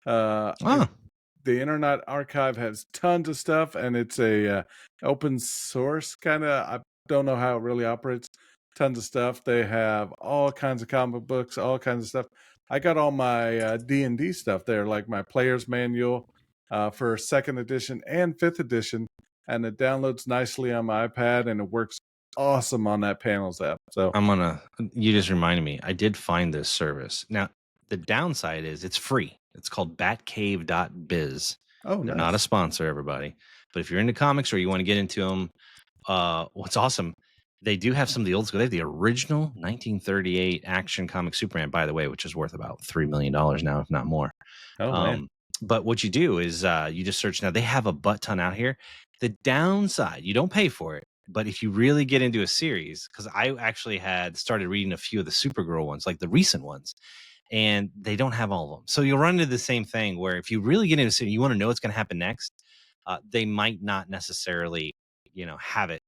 The Internet Archive has tons of stuff, and it's a open source kind of. I don't know how it really operates. Tons of stuff. They have all kinds of comic books, all kinds of stuff. I got all my D&D stuff there, like my player's manual for 2nd edition and 5th edition, and it downloads nicely on my iPad, and it works awesome on that Panels app. So you just reminded me, I did find this service. Now, the downside is it's free. It's called batcave.biz. Oh, They're nice. not a sponsor, everybody. But if you're into comics or you want to get into them, what's awesome, They do have some of the old school. They have the original 1938 Action Comic Superman, by the way, which is worth about $3 million now, if not more. Oh man. But what you do is you just search now. They have a butt ton out here. The downside, you don't pay for it. But if you really get into a series, because I actually had started reading a few of the Supergirl ones, like the recent ones, and they don't have all of them. So you'll run into the same thing where if you really get into a series, you want to know what's going to happen next. They might not necessarily, have it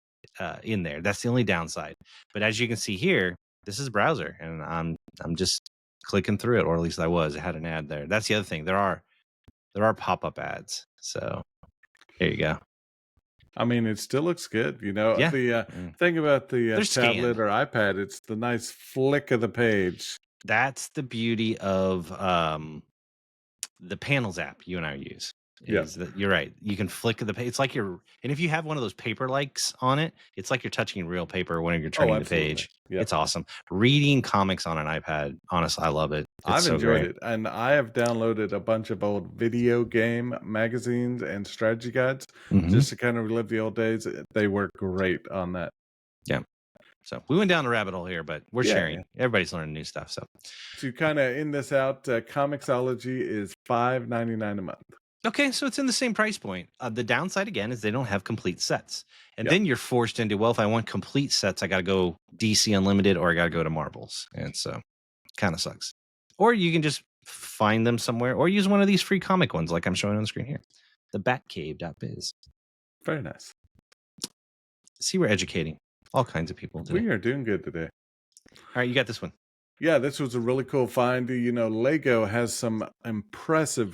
in there. That's the only downside. But as you can see here, this is a browser, and I'm just clicking through it, or at least I was. It had an ad there. That's the other thing. There are pop-up ads. So there you go. I mean, it still looks good. Yeah. The thing about the They're scanned. tablet or iPad, it's the nice flick of the page. That's the beauty of the Panels app you and I use. That you're right. You can flick the page. It's like and if you have one of those paper likes on it, it's like you're touching real paper when you're turning the page. Yep. It's awesome. Reading comics on an iPad, honestly, I love it. I've enjoyed it. And I have downloaded a bunch of old video game magazines and strategy guides just to kind of relive the old days. They work great on that. Yeah. So we went down a rabbit hole here, but we're sharing. Everybody's learning new stuff. So to kind of end this out, Comixology is $5.99 a month. Okay, so it's in the same price point. The downside, again, is they don't have complete sets. And then you're forced into, well, if I want complete sets, I got to go DC Unlimited or I got to go to Marvels. And so kind of sucks. Or you can just find them somewhere or use one of these free comic ones like I'm showing on the screen here. The Batcave.biz. Very nice. See, we're educating all kinds of people today. We are doing good today. All right, you got this one. Yeah, this was a really cool find. Lego has some impressive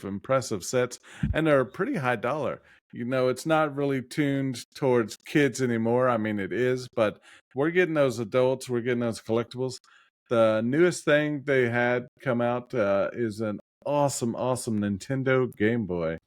sets, and they're pretty high dollar. It's not really tuned towards kids anymore. I mean, it is, but we're getting those adults. We're getting those collectibles. The newest thing they had come out is an awesome Nintendo Game Boy.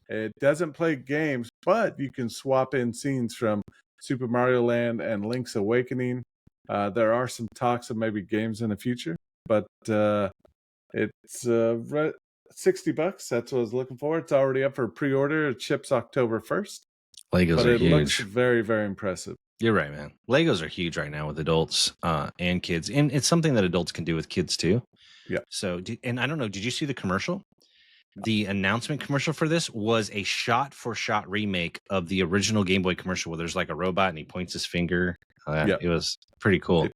It doesn't play games, but you can swap in scenes from Super Mario Land and Link's Awakening. There are some talks of maybe games in the future, but it's $60. That's what I was looking for. It's already up for pre-order. It ships October 1st. Legos are huge. It looks very, very impressive. You're right, man. Legos are huge right now with adults and kids, and it's something that adults can do with kids too. Yeah. So, and I don't know, did you see the commercial? The announcement commercial for this was a shot-for-shot remake of the original Game Boy commercial where there's like a robot and he points his finger. It was pretty cool.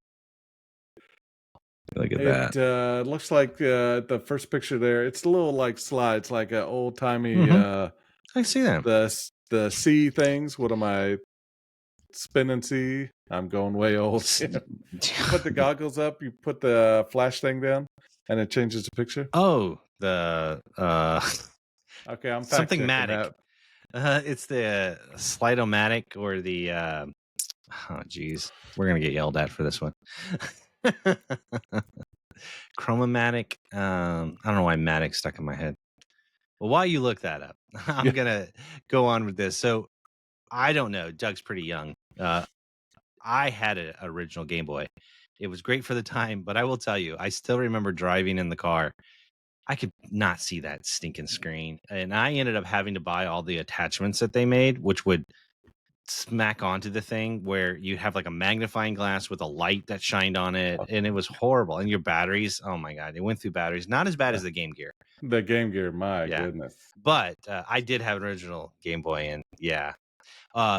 Look at that. It looks like the first picture there. It's a little like slides, like an old-timey. I see that. The C things. What am I? Spin and C. I'm going way old. You put the goggles up. You put the flash thing down, and it changes the picture. Oh, the okay, I'm something Matic. It's the Slidomatic or the oh geez, we're gonna get yelled at for this one. Chromomatic. I don't know why Matic stuck in my head. Well, while you look that up, I'm gonna go on with this. So I don't know. Doug's pretty young. I had an original Game Boy. It was great for the time, but I will tell you, I still remember driving in the car. I could not see that stinking screen. And I ended up having to buy all the attachments that they made, which would smack onto the thing where you have like a magnifying glass with a light that shined on it. And it was horrible. And your batteries, oh my God, they went through batteries. Not as bad as the Game Gear. The Game Gear, my goodness. But I did have an original Game Boy. And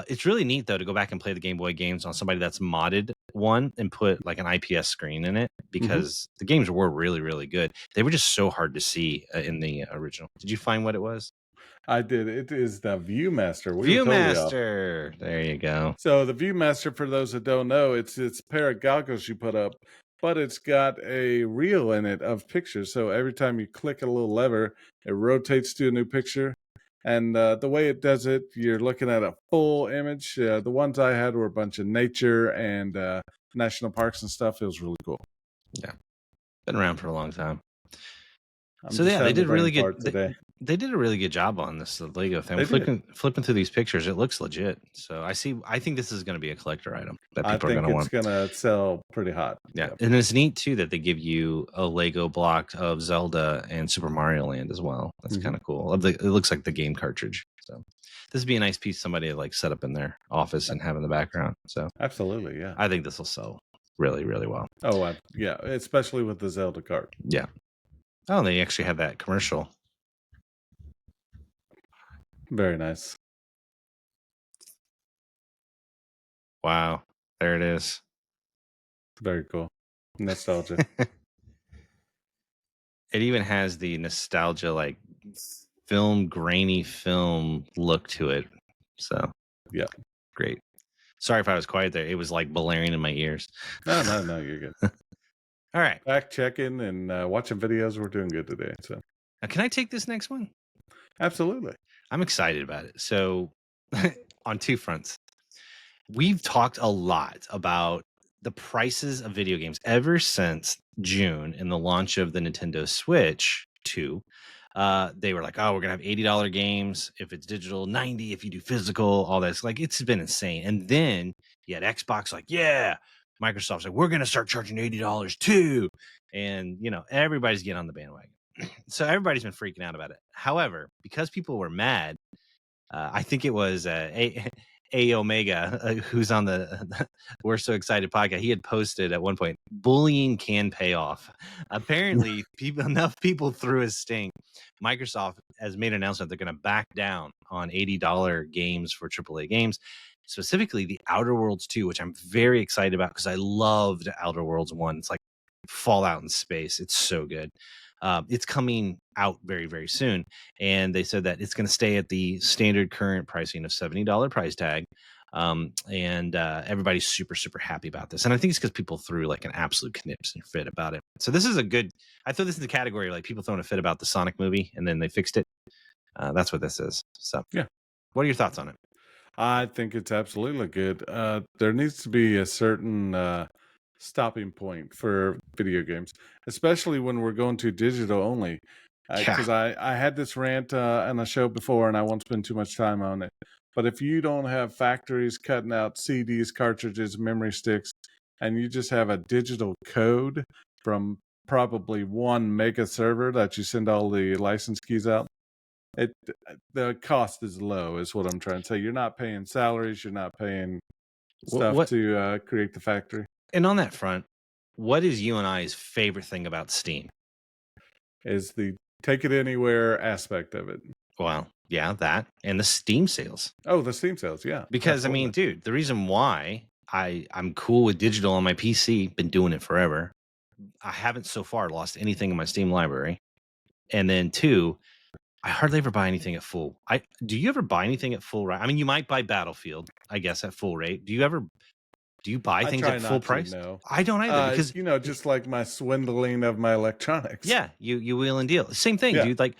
it's really neat, though, to go back and play the Game Boy games on somebody that's modded one and put like an IPS screen in it because the games were really, really good. They were just so hard to see in the original. Did you find what it was? I did. It is the Viewmaster. Viewmaster. There you go. So the Viewmaster, for those that don't know, it's a pair of goggles you put up, but it's got a reel in it of pictures. So every time you click a little lever, it rotates to a new picture. And the way it does it, you're looking at a full image. The ones I had were a bunch of nature and national parks and stuff. It was really cool. Yeah. Been around for a long time. So yeah, they did really good. They did a really good job on this Lego thing. Flipping through these pictures, it looks legit. So I think this is going to be a collector item that people are going to want. I think it's going to sell pretty hot. Yeah, and it's neat too that they give you a Lego block of Zelda and Super Mario Land as well. That's kind of cool. It looks like the game cartridge. So this would be a nice piece somebody to like set up in their office and have in the background. So absolutely, yeah. I think this will sell really, really well. Oh, yeah, especially with the Zelda cart. Yeah. Oh, they actually have that commercial. Very nice. Wow. There it is. Very cool. Nostalgia. It even has the nostalgia, like grainy film look to it. So yeah, great. Sorry if I was quiet there. It was like blaring in my ears. No, you're good. All right. Fact checking and watching videos. We're doing good today. So now, can I take this next one? Absolutely. I'm excited about it. So on two fronts, we've talked a lot about the prices of video games ever since June and the launch of the Nintendo Switch 2. They were like, oh, we're gonna have $80 games if it's digital, 90 if you do physical, all this. Like, it's been insane. And then you had Xbox like, yeah, Microsoft's like, we're gonna start charging $80 too. And everybody's getting on the bandwagon. So everybody's been freaking out about it. However, because people were mad, I think it was A Omega, who's on the We're So Excited podcast. He had posted at one point, bullying can pay off. Apparently, enough people threw a stink. Microsoft has made an announcement they're going to back down on $80 games for AAA games, specifically the Outer Worlds 2, which I'm very excited about because I loved Outer Worlds 1. It's like Fallout in space. It's so good. It's coming out very, very soon. And they said that it's going to stay at the standard current pricing of $70 price tag. And everybody's super, super happy about this. And I think it's because people threw like an absolute conniption fit about it. So this is I throw this in the category of like people throwing a fit about the Sonic movie and then they fixed it. That's what this is. So yeah. What are your thoughts on it? I think it's absolutely good. There needs to be a certain stopping point for video games, especially when we're going to digital only. Because I had this rant on a show before, and I won't spend too much time on it. But if you don't have factories cutting out CDs, cartridges, memory sticks, and you just have a digital code from probably one mega server that you send all the license keys out, the cost is low, is what I'm trying to say. You're not paying salaries, you're not paying stuff to create the factory. And on that front, what is you and I's favorite thing about Steam? Is the take it anywhere aspect of it. Well, yeah, that and the Steam sales. Oh, the Steam sales, yeah. Because absolutely. I mean, dude, the reason why I'm cool with digital on my PC, been doing it forever. I haven't so far lost anything in my Steam library. And then two, I hardly ever buy anything at full. Do you ever buy anything at full rate? I mean, you might buy Battlefield, I guess, at full rate. Do you buy things at full price? No, I don't either. Because just like my swindling of my electronics. Yeah, you wheel and deal. Same thing, dude. Like,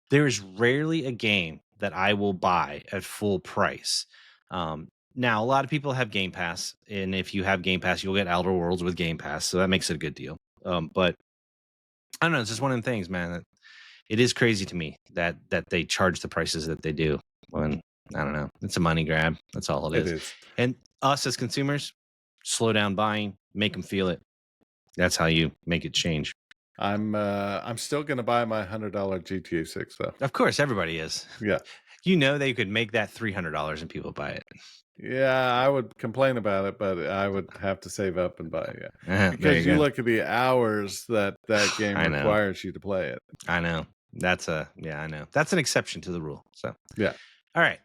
there is rarely a game that I will buy at full price. Now, a lot of people have Game Pass, and if you have Game Pass, you'll get Outer Worlds with Game Pass, so that makes it a good deal. But I don't know. It's just one of the things, man. It is crazy to me that they charge the prices that they do. When I don't know, it's a money grab. That's all it is. And us as consumers, slow down buying, make them feel it. That's how you make it change. I'm still gonna buy my $100 GTA 6 though. Of course, everybody is. Yeah. They could make that $300 and people buy it. Yeah, I would complain about it, but I would have to save up and buy it. Yeah, because you look at the hours that game requires you to play it. I know. I know. That's an exception to the rule. So yeah. All right.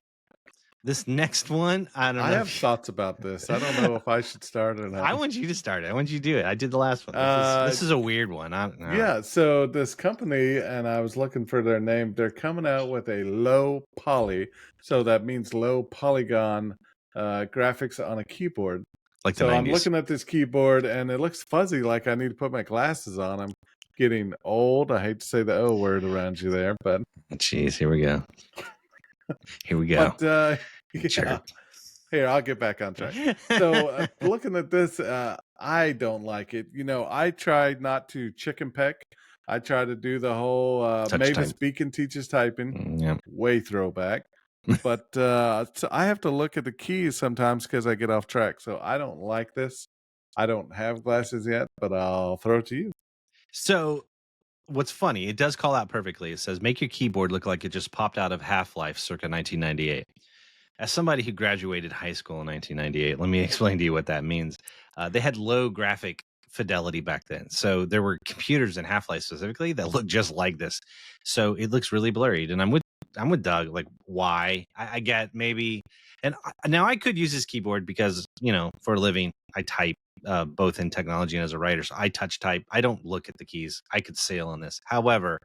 This next one, I don't know. I have thoughts about this. I don't know if I should start or not. I want you to start it. I want you to do it. I did the last one. This is a weird one. Yeah. So this company, and I was looking for their name. They're coming out with a low poly. So that means low polygon graphics on a keyboard. Like the 90s. I'm looking at this keyboard, and it looks fuzzy. Like I need to put my glasses on. I'm getting old. I hate to say the O word around you there, but jeez, here we go. Here we go. But yeah. Here, I'll get back on track. So looking at this, I don't like it. I tried not to chicken peck. I try to do the whole Mavis Beacon teaches typing. Yep. Way throwback. But so I have to look at the keys sometimes because I get off track. So I don't like this. I don't have glasses yet, but I'll throw it to you. So what's funny, it does call out perfectly. It says, make your keyboard look like it just popped out of Half-Life circa 1998. As somebody who graduated high school in 1998, let me explain to you what that means. They had low graphic fidelity back then. So there were computers in Half-Life specifically that looked just like this. So it looks really blurry. And I'm with Doug. Like, why? I get maybe, and now I could use this keyboard because, for a living, I type both in technology and as a writer. So I touch type. I don't look at the keys. I could sail on this. However,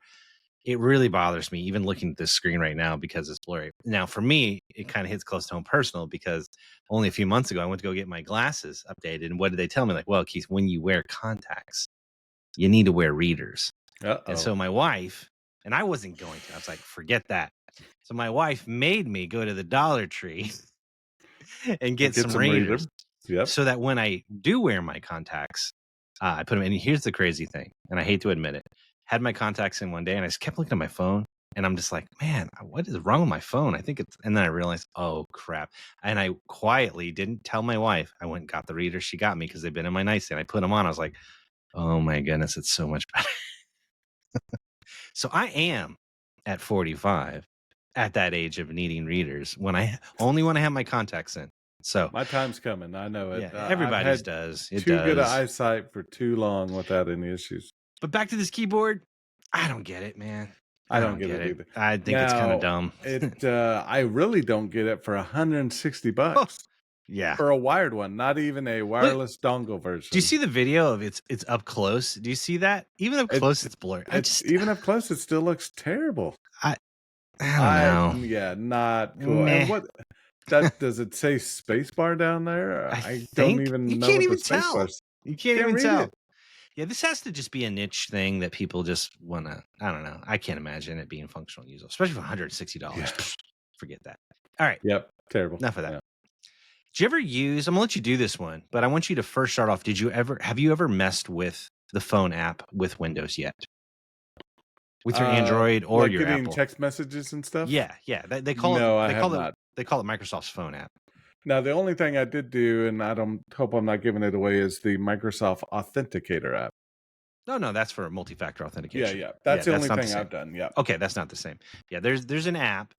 it really bothers me even looking at this screen right now because it's blurry. Now, for me, it kind of hits close to home personal because only a few months ago, I went to go get my glasses updated. And what did they tell me? Like, well, Keith, when you wear contacts, you need to wear readers. And so my wife, and I wasn't going to, I was like, forget that. So my wife made me go to the Dollar Tree and get some readers. Yep. So that when I do wear my contacts, I put them in. And here's the crazy thing, and I hate to admit it. Had my contacts in one day and I just kept looking at my phone and I'm just like, man, what is wrong with my phone? I think and then I realized, oh crap. And I quietly didn't tell my wife. I went and got the readers she got me because they've been in my nightstand. I put them on. I was like, oh my goodness, it's so much better. So I am at 45 at that age of needing readers when I have my contacts in. So my time's coming. I know it. Yeah, everybody's does. It too good eyesight for too long without any issues. But back to this keyboard, I don't get it, man. I don't get it either. I think it's kind of dumb. I really don't get it for $160. Yeah, for a wired one, not even a wireless dongle version. Do you see the video of it's up close? Do you see that? Even up close, it's blurry. Even up close, it still looks terrible. I don't know. Yeah, not cool. Meh. And what? Does it say spacebar down there? I don't even know. Can't even tell. You can't even tell. It. Yeah, this has to just be a niche thing that people just want to. I don't know. I can't imagine it being functional usable, especially for $160. Yeah. Forget that. All right. Yep. Terrible. Enough of that. Yeah. Did you ever use? I'm gonna let you do this one, but I want you to first start off. Have you ever messed with the phone app with Windows yet? With your Android or like your getting Apple text messages and stuff? Yeah. They call it. They call it Microsoft's phone app. Now, the only thing I did do, and I don't hope I'm not giving it away, is the Microsoft Authenticator app. No, that's for multi-factor authentication. Yeah. That's the only thing I've done. Yeah. Okay, that's not the same. Yeah, there's an app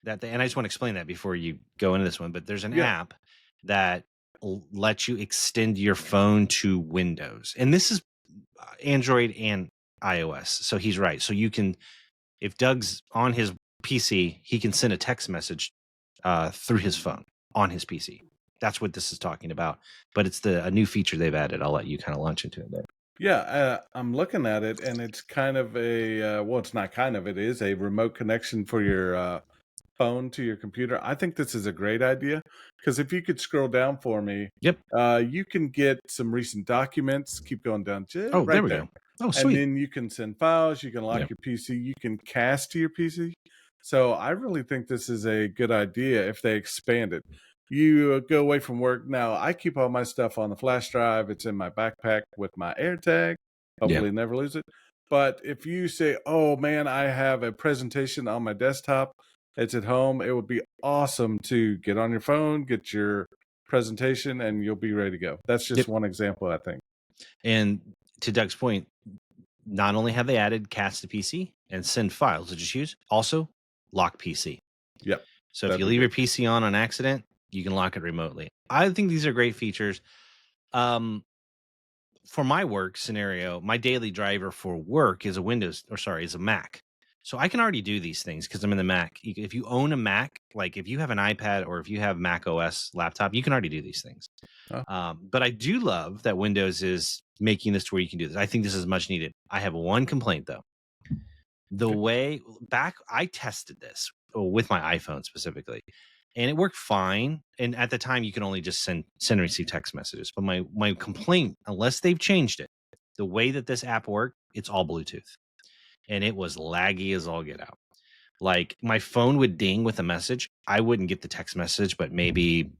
and I just want to explain that before you go into this one, but there's an app that lets you extend your phone to Windows. And this is Android and iOS. So he's right. So you can, if Doug's on his PC, he can send a text message through his phone on his PC. That's what this is talking about. But it's a new feature they've added. I'll let you kind of launch into it there. Yeah, I'm looking at it, and it's kind of it's not kind of, it is a remote connection for your phone to your computer. I think this is a great idea because if you could scroll down for me, you can get some recent documents. Keep going down. Right there we go. Oh, sweet. And then you can send files. You can lock your PC. You can cast to your PC. So I really think this is a good idea if they expand it. You go away from work. Now, I keep all my stuff on the flash drive. It's in my backpack with my AirTag. Hopefully never lose it. But if you say, oh, man, I have a presentation on my desktop, it's at home, it would be awesome to get on your phone, get your presentation, and you'll be ready to go. That's just one example, I think. And to Doug's point, not only have they added cast to PC and send files to just use, also lock PC. Yep. So if you leave your PC on accident, you can lock it remotely. I think these are great features. For my work scenario, my daily driver for work is a Mac. So I can already do these things because I'm in the Mac. If you own a Mac, like if you have an iPad or if you have Mac OS laptop, you can already do these things. But I do love that Windows is making this to where you can do this. I think this is much needed. I have one complaint though. The way back, I tested this with my iPhone specifically, and it worked fine. And at the time, you can only just send and receive text messages. But my complaint, unless they've changed it, the way that this app worked, it's all Bluetooth. And it was laggy as all get out. Like my phone would ding with a message. I wouldn't get the text message, but maybe,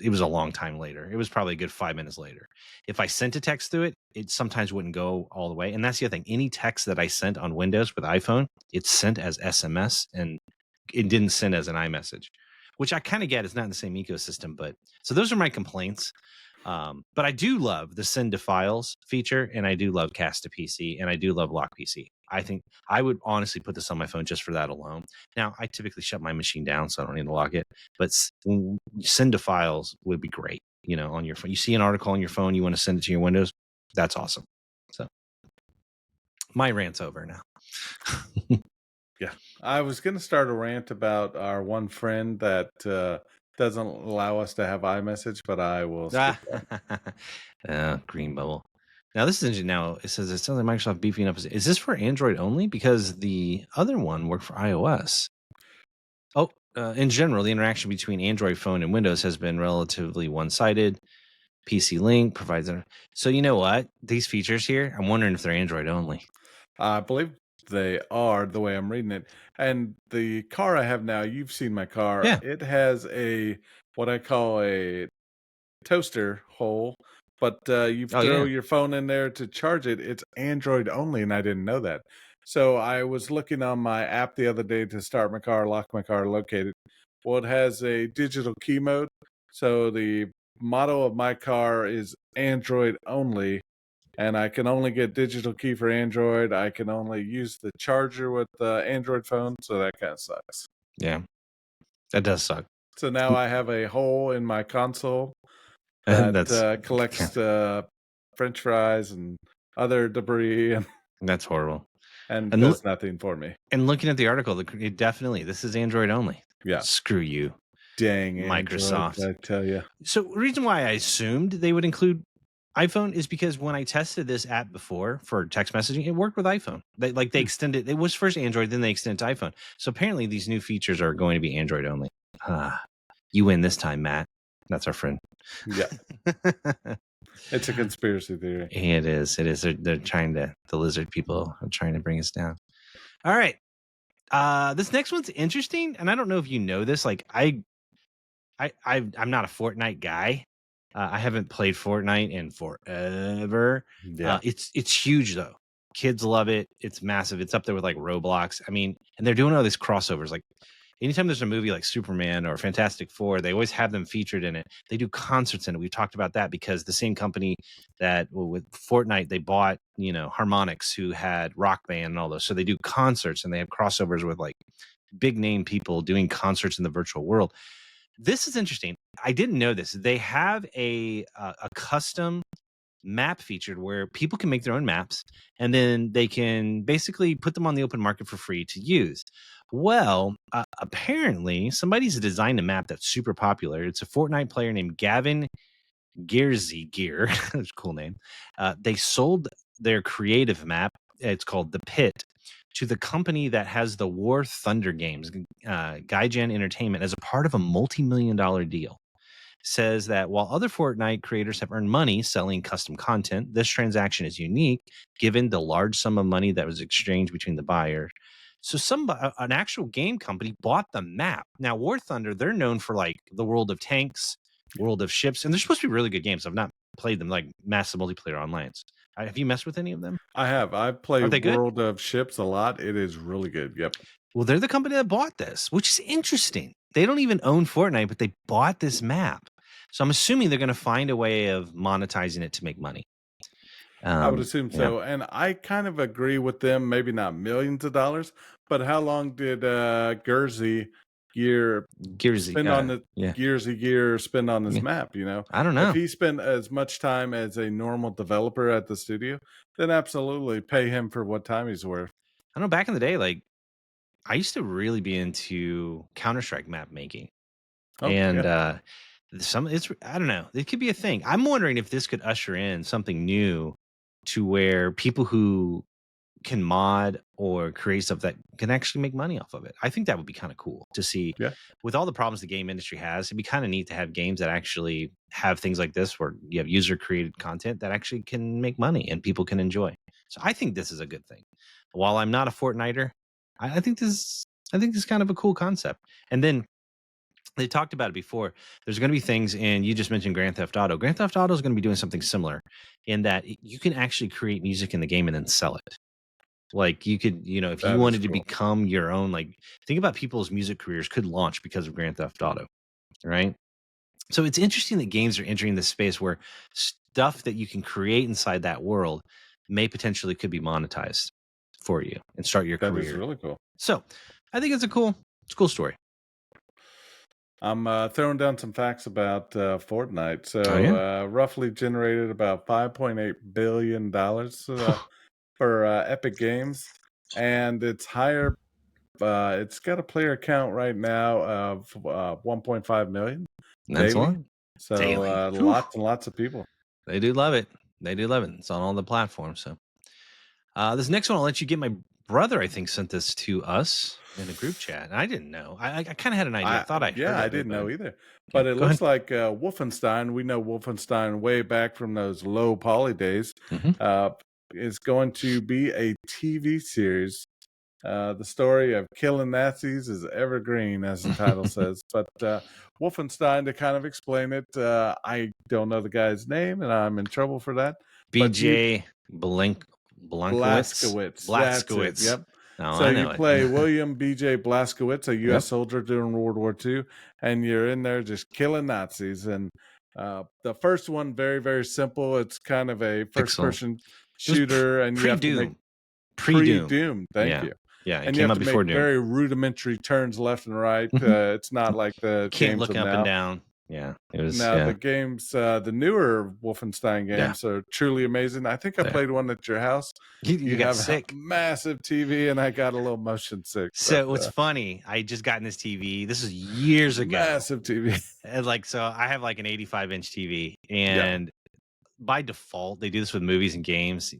it was a long time later. It was probably a good 5 minutes later. If I sent a text through it, it sometimes wouldn't go all the way. And that's the other thing. Any text that I sent on Windows with iPhone, it's sent as SMS and it didn't send as an iMessage, which I kind of get. It's not in the same ecosystem, but so those are my complaints. But I do love the send to files feature, and I do love cast to PC, and I do love lock PC. I think I would honestly put this on my phone just for that alone. Now, I typically shut my machine down, so I don't need to lock it. But send to files would be great, on your phone. You see an article on your phone, you want to send it to your Windows. That's awesome. So my rant's over now. Yeah. I was going to start a rant about our one friend that doesn't allow us to have iMessage, but I will skip that. Green bubble. Now this is interesting. Now it says like Microsoft beefing up. Is this for Android only? Because the other one worked for iOS. Oh, in general, the interaction between Android phone and Windows has been relatively one-sided. PC Link provides it. So you know what? These features here, I'm wondering if they're Android only. I believe they are, the way I'm reading it. And the car I have now, you've seen my car. Yeah. It has what I call a toaster hole, but you throw your phone in there to charge it. It's Android only, and I didn't know that. So I was looking on my app the other day to start my car, lock my car, locate it. Well, it has a digital key mode. So the model of my car is Android only, and I can only get digital key for Android. I can only use the charger with the Android phone, so that kind of sucks. Yeah, that does suck. So now I have a hole in my console that collects French fries and other debris, and that's horrible. And does nothing for me. And looking at the article, this is Android only. Yeah, screw you, dang Microsoft. Android, I tell you. So the reason why I assumed they would include iPhone is because when I tested this app before for text messaging, it worked with iPhone. They extended. It was first Android, then they extended to iPhone. So apparently these new features are going to be Android only. You win this time, Matt. That's our friend. Yeah. It's a conspiracy theory. It is. They're trying to, the lizard people are trying to bring us down. All right. This next one's interesting, and I don't know if you know this. Like I'm not a Fortnite guy. I haven't played Fortnite in forever. Yeah. It's huge though. Kids love it. It's massive. It's up there with like Roblox. I mean, and they're doing all these crossovers. Like anytime there's a movie like Superman or Fantastic Four, they always have them featured in it. They do concerts in it. We've talked about that because the same company that with Fortnite, they bought, Harmonix, who had Rock Band and all those. So they do concerts and they have crossovers with like big name people doing concerts in the virtual world. This is interesting. I didn't know this. They have a custom map featured where people can make their own maps and then they can basically put them on the open market for free to use. Well, apparently somebody's designed a map that's super popular. It's a Fortnite player named Gavin Gear. That's a cool name. They sold their creative map. It's called The Pit to the company that has the War Thunder games, Gaijin Entertainment, as a part of a multi-million-dollar deal. Says that while other Fortnite creators have earned money selling custom content, this transaction is unique given the large sum of money that was exchanged between the buyers. So an actual game company bought the map. Now, War Thunder, they're known for like the World of Tanks, World of Ships, and they're supposed to be really good games. I've not played them, like massive multiplayer online. Have you messed with any of them? I have. I've played World of Ships a lot. It is really good. Yep. Well, they're the company that bought this, which is interesting. They don't even own Fortnite, but they bought this map. So I'm assuming they're going to find a way of monetizing it to make money. I would assume so. And I kind of agree with them, maybe not millions of dollars, but how long did Gearsy spend on this map, I don't know. If he spent as much time as a normal developer at the studio, then absolutely pay him for what time he's worth. I know back in the day, like I used to really be into Counter-Strike map making. I don't know. It could be a thing. I'm wondering if this could usher in something new to where people who can mod or create stuff that can actually make money off of it. I think that would be kind of cool to see. Yeah. With all the problems the game industry has, it'd be kind of neat to have games that actually have things like this where you have user created content that actually can make money and people can enjoy. So I think this is a good thing. While I'm not a Fortniter, I think this is kind of a cool concept. And then they talked about it before. There's going to be things, and you just mentioned Grand Theft Auto. Grand Theft Auto is going to be doing something similar in that you can actually create music in the game and then sell it. Like you could, if you wanted to become your own, like think about people's music careers could launch because of Grand Theft Auto, right? So it's interesting that games are entering this space where stuff that you can create inside that world may potentially could be monetized for you and start your That career. is really cool. So I think it's a cool story. I'm throwing down some facts about Fortnite. So roughly generated about $5.8 billion for Epic Games, and it's higher. It's got a player count right now of 1.5 million That's daily. a lot. So Daily. lots and lots of people. They do love it. They do love it. It's on all the platforms. So this next one, I'll let you get. My brother, I think, sent this to us in a group chat. And I didn't know. I kind of had an idea. I thought I heard Yeah, I of didn't it, know either. But it go looks like Wolfenstein. We know Wolfenstein way back from those low poly days. Is going to be a TV series. The story of killing Nazis is evergreen, as the title says. But Wolfenstein, to kind of explain it, I don't know the guy's name, and I'm in trouble for that. BJ Blankowitz. Blazkowicz. That's it. Yep. Oh, So I you know play it. William B.J. Blazkowicz, a U.S. soldier during World War II, and you're in there just killing Nazis. And the first one, very, very simple. It's kind of a first-person shooter, and you have to make pre-Doom. Thank you. Yeah, and you have to make very rudimentary turns left and right. It's not like the can't games look of up now. and down. Yeah, it was. Now the games, the newer Wolfenstein games are truly amazing. I think I played one at your house. You got have sick. A massive TV, and I got a little motion sick. So what's funny? I just got in this TV. This is years ago. Massive TV. And so I have like an 85-inch TV, and by default they do this with movies and games.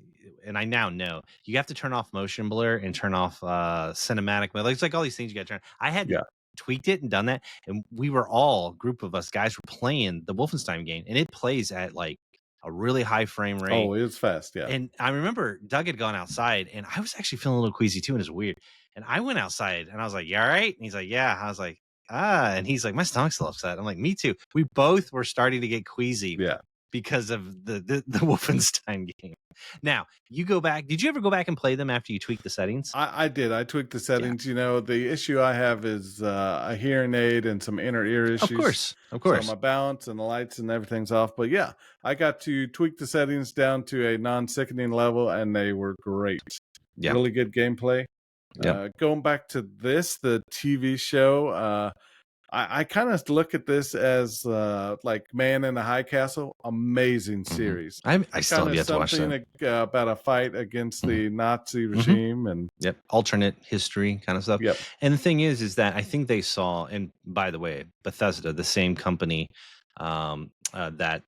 And I now know you have to turn off motion blur and turn off cinematic mode. It's like all these things you got to turn. I had tweaked it and done that, and we were all group of us guys were playing the Wolfenstein game, and it plays at like a really high frame rate. Oh, it's fast, yeah. And I remember Doug had gone outside, and I was actually feeling a little queasy too, and it was weird. And I went outside, and I was like, "You all right?" And he's like, "Yeah." I was like, and he's like, "My stomach's still upset." I'm like, "Me too." We both were starting to get queasy, because of the Wolfenstein game. Now, you go back. Did you ever go back and play them after you tweaked the settings? I did. I tweaked the settings. You know, the issue I have is a hearing aid and some inner ear issues. Of course. So my balance and the lights and everything's off. But yeah, I got to tweak the settings down to a non-sickening level, and they were great. Really good gameplay. Going back to the TV show, I kind of look at this as like Man in the High Castle, amazing series. I still have yet to watch that. About a fight against the Nazi regime and alternate history kind of stuff. And the thing is that I think they saw, and by the way, Bethesda, the same company that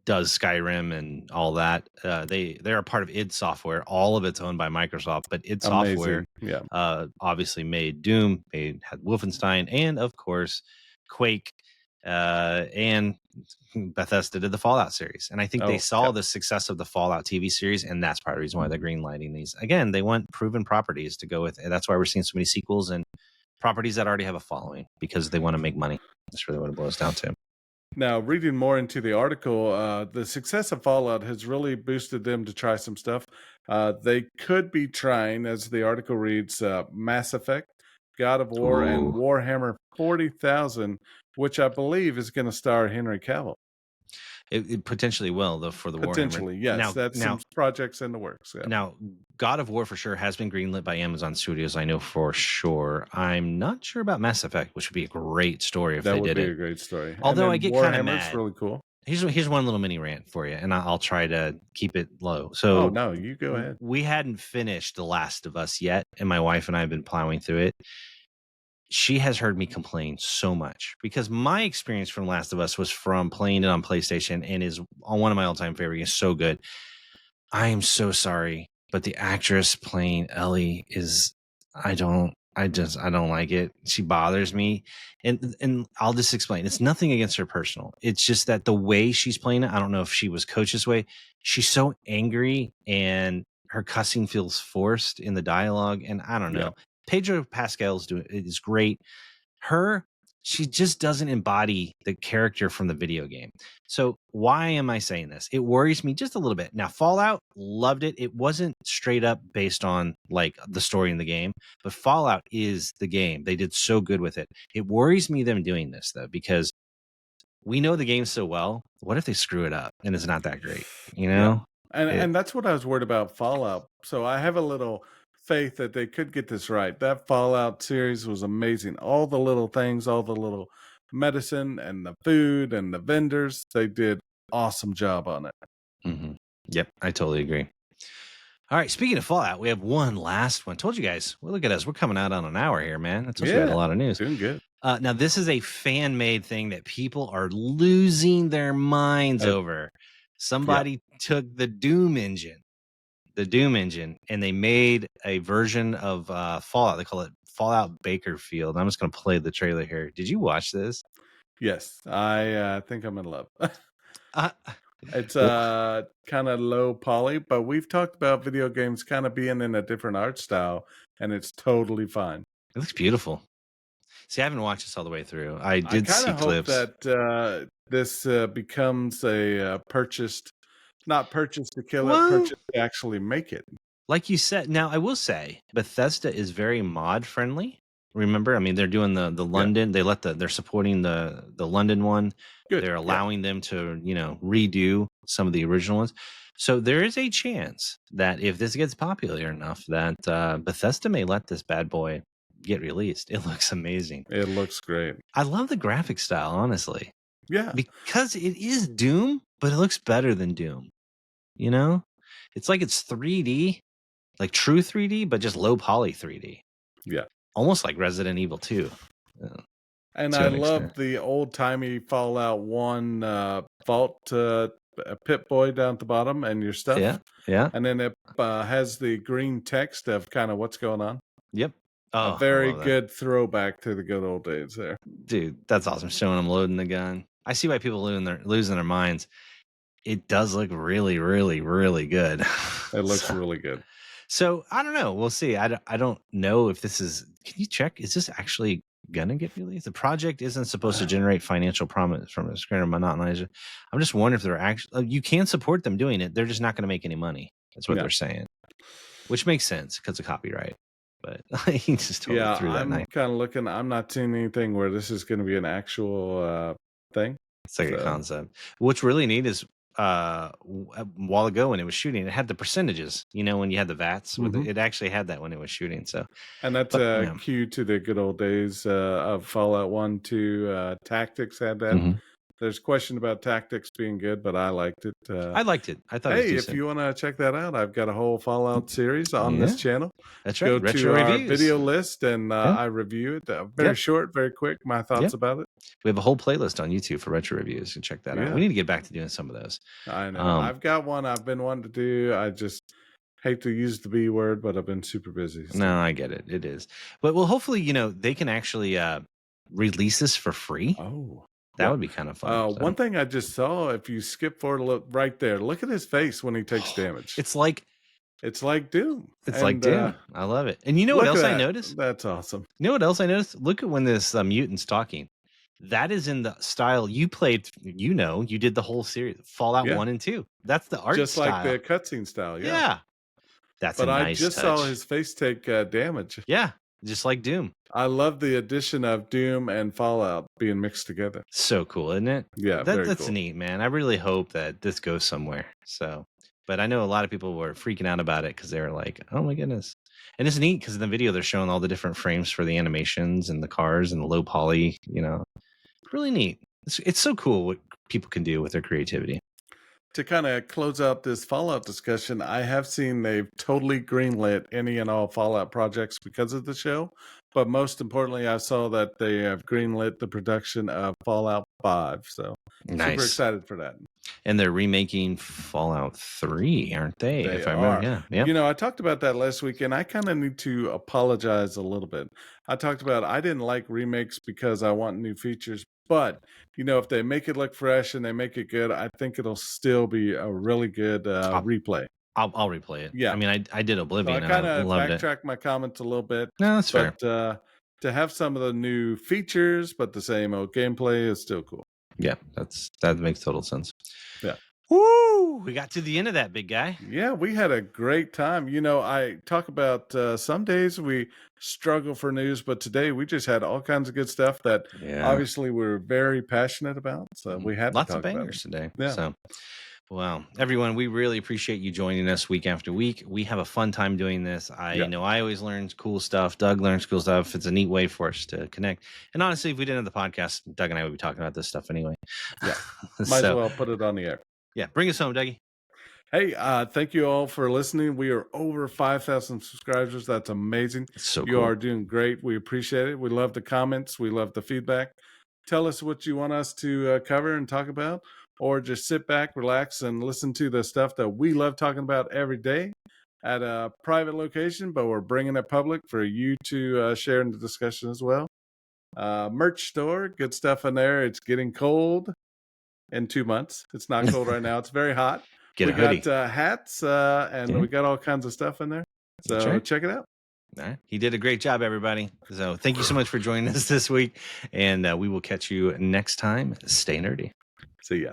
does Skyrim and all that, they're a part of id Software. All of it's owned by Microsoft, but id Software obviously made Doom, had Wolfenstein, and of course Quake, and Bethesda did the Fallout series. And I think they saw the success of the Fallout TV series, and that's part of the reason why they're greenlighting these. Again, they want proven properties to go with, and that's why we're seeing so many sequels and properties that already have a following, because they want to make money. That's really what it boils down to. Now, reading more into the article, the success of Fallout has really boosted them to try some stuff. They could be trying, as the article reads, Mass Effect, God of War, and Warhammer 40,000, which I believe is going to star Henry Cavill. It potentially will, though, for the Warhammer. Potentially, yes. That's some projects in the works. Now, God of War for sure has been greenlit by Amazon Studios. I know for sure. I'm not sure about Mass Effect, which would be a great story if they did it. That would be a great story. Although I get kind of mad. Warhammer's really cool. Here's one little mini rant for you, and I'll try to keep it low. So, no, you go ahead. We hadn't finished The Last of Us yet, and my wife and I have been plowing through it. She has heard me complain so much because my experience from Last of Us was from playing it on PlayStation, and is one of my all-time favorite games. So good. I am so sorry, but the actress playing Ellie is, I don't like it. She bothers me. And I'll just explain. It's nothing against her personal. It's just that the way she's playing it, I don't know if she was coached this way. She's so angry, and her cussing feels forced in the dialogue. And I don't know. Pedro Pascal's is great. She just doesn't embody the character from the video game. So why am I saying this? It worries me just a little bit. Now, Fallout, loved it. It wasn't straight up based on like the story in the game, but Fallout is the game. They did so good with it. It worries me them doing this though, because we know the game so well. What if they screw it up and it's not that great? You Yeah. know? And that's what I was worried about Fallout. So I have a little faith that they could get this right. That Fallout series was amazing. All the little things, all the little medicine and the food and the vendors, they did awesome job on it. Mm-hmm. Yep, I totally agree. All right, speaking of Fallout, we have one last one. Told you guys. Well, look at us. We're coming out on an hour here, man. I told you we had a lot of news. Doing good. Now, this is a fan-made thing that people are losing their minds over. Somebody took the Doom engine, and they made a version of Fallout. They call it Fallout Bakerfield. I'm just going to play the trailer here. Did you watch this? Yes, I think I'm in love. It's kind of low poly, but we've talked about video games kind of being in a different art style, and it's totally fine. It looks beautiful. See, I haven't watched this all the way through. I did see clips. That this becomes a not purchased to kill it, purchased to actually make it. Like you said, now I will say Bethesda is very mod friendly. Remember, I mean, they're doing the London. They're supporting the London one. Good. They're allowing them to redo some of the original ones. So there is a chance that if this gets popular enough, that Bethesda may let this bad boy get released. It looks amazing. It looks great. I love the graphic style, honestly. Yeah, because it is Doom, but it looks better than Doom. It's like it's 3D, like true 3D, but just low poly 3D. Yeah. Almost like Resident Evil 2. And I love the old timey Fallout 1 vault Pip Boy down at the bottom and your stuff. Yeah. And then it has the green text of kind of what's going on. Yep. A very good throwback to the good old days there. Dude, that's awesome. Showing them loading the gun. I see why people losing their minds. It does look really, really, really good. It looks really good. So I don't know. We'll see. I don't know if this is. Can you check? Is this actually gonna get released? The project isn't supposed to generate financial promise from a screener monetizer. I'm just wondering if they're actually. You can support them doing it. They're just not going to make any money. That's what they're saying, which makes sense because of copyright. But he just totally threw that. I'm kind of looking. I'm not seeing anything where this is going to be an actual thing. It's like a concept. What's really neat is a while ago when it was shooting, it had the percentages. When you had the VATs, it actually had that when it was shooting. So, and that's a cue to the good old days of Fallout 1, 2. Tactics had that. Mm-hmm. There's a question about Tactics being good, but I liked it. I liked it. I thought. Hey, if you want to check that out, I've got a whole Fallout series on this channel. That's right. Go Retro to reviews. Our video list, and I review it. Very short, very quick. My thoughts about it. We have a whole playlist on YouTube for retro reviews. You check that out. We need to get back to doing some of those. I know. I've got one I've been wanting to do. I just hate to use the B word, but I've been super busy. So. No, I get it. It is. But hopefully, they can actually release this for free. Oh. That would be kind of fun. One thing I just saw, if you skip forward a little right there, look at his face when he takes damage. It's like Doom. It's like Doom. I love it. And you know what else I noticed? That's awesome. You know what else I noticed? Look at when this mutant's talking. That is in the style you played. You did the whole series, Fallout 1 and 2. That's the art just style. Like the cutscene style. Yeah. That's a nice But I just saw his face take damage. Yeah. Just like Doom. I love the addition of Doom and Fallout being mixed together. So cool, isn't it? Yeah, that's neat, man. I really hope that this goes somewhere. So, but I know a lot of people were freaking out about it because they were like, "Oh my goodness!" And it's neat because in the video they're showing all the different frames for the animations and the cars and the low poly. Really neat. It's so cool what people can do with their creativity. To kind of close out this Fallout discussion, I have seen they've totally greenlit any and all Fallout projects because of the show. But most importantly, I saw that they have greenlit the production of Fallout 5. So nice. Super excited for that. And they're remaking Fallout 3, aren't they? They if I remember. Yeah. I talked about that last week, and I kind of need to apologize a little bit. I talked about I didn't like remakes because I want new features. But, if they make it look fresh and they make it good, I think it'll still be a really good replay. I'll replay it. Yeah. I mean, I did Oblivion. So I kind of loved backtracked my comments a little bit. No, that's fair. But to have some of the new features, but the same old gameplay is still cool. Yeah, that makes total sense. Yeah. Woo! We got to the end of that, big guy. Yeah, we had a great time. I talk about some days we struggle for news, but today we just had all kinds of good stuff that obviously we're very passionate about. So we had lots to of talk bangers about it. today. Yeah. So, well, everyone, we really appreciate you joining us week after week. We have a fun time doing this. I know I always learn cool stuff. Doug learns cool stuff. It's a neat way for us to connect. And honestly, if we didn't have the podcast, Doug and I would be talking about this stuff anyway. Yeah. Might as well put it on the air. Yeah. Bring us home, Dougie. Hey, thank you all for listening. We are over 5,000 subscribers. That's amazing. So you are doing great. We appreciate it. We love the comments. We love the feedback. Tell us what you want us to cover and talk about, or just sit back, relax, and listen to the stuff that we love talking about every day at a private location, but we're bringing it public for you to share in the discussion as well. Merch store, good stuff in there. It's getting cold in 2 months. It's not cold right now. It's very hot. We got hats and we got all kinds of stuff in there. So check it out. All right. He did a great job, everybody. So thank you so much for joining us this week. And we will catch you next time. Stay nerdy. See ya.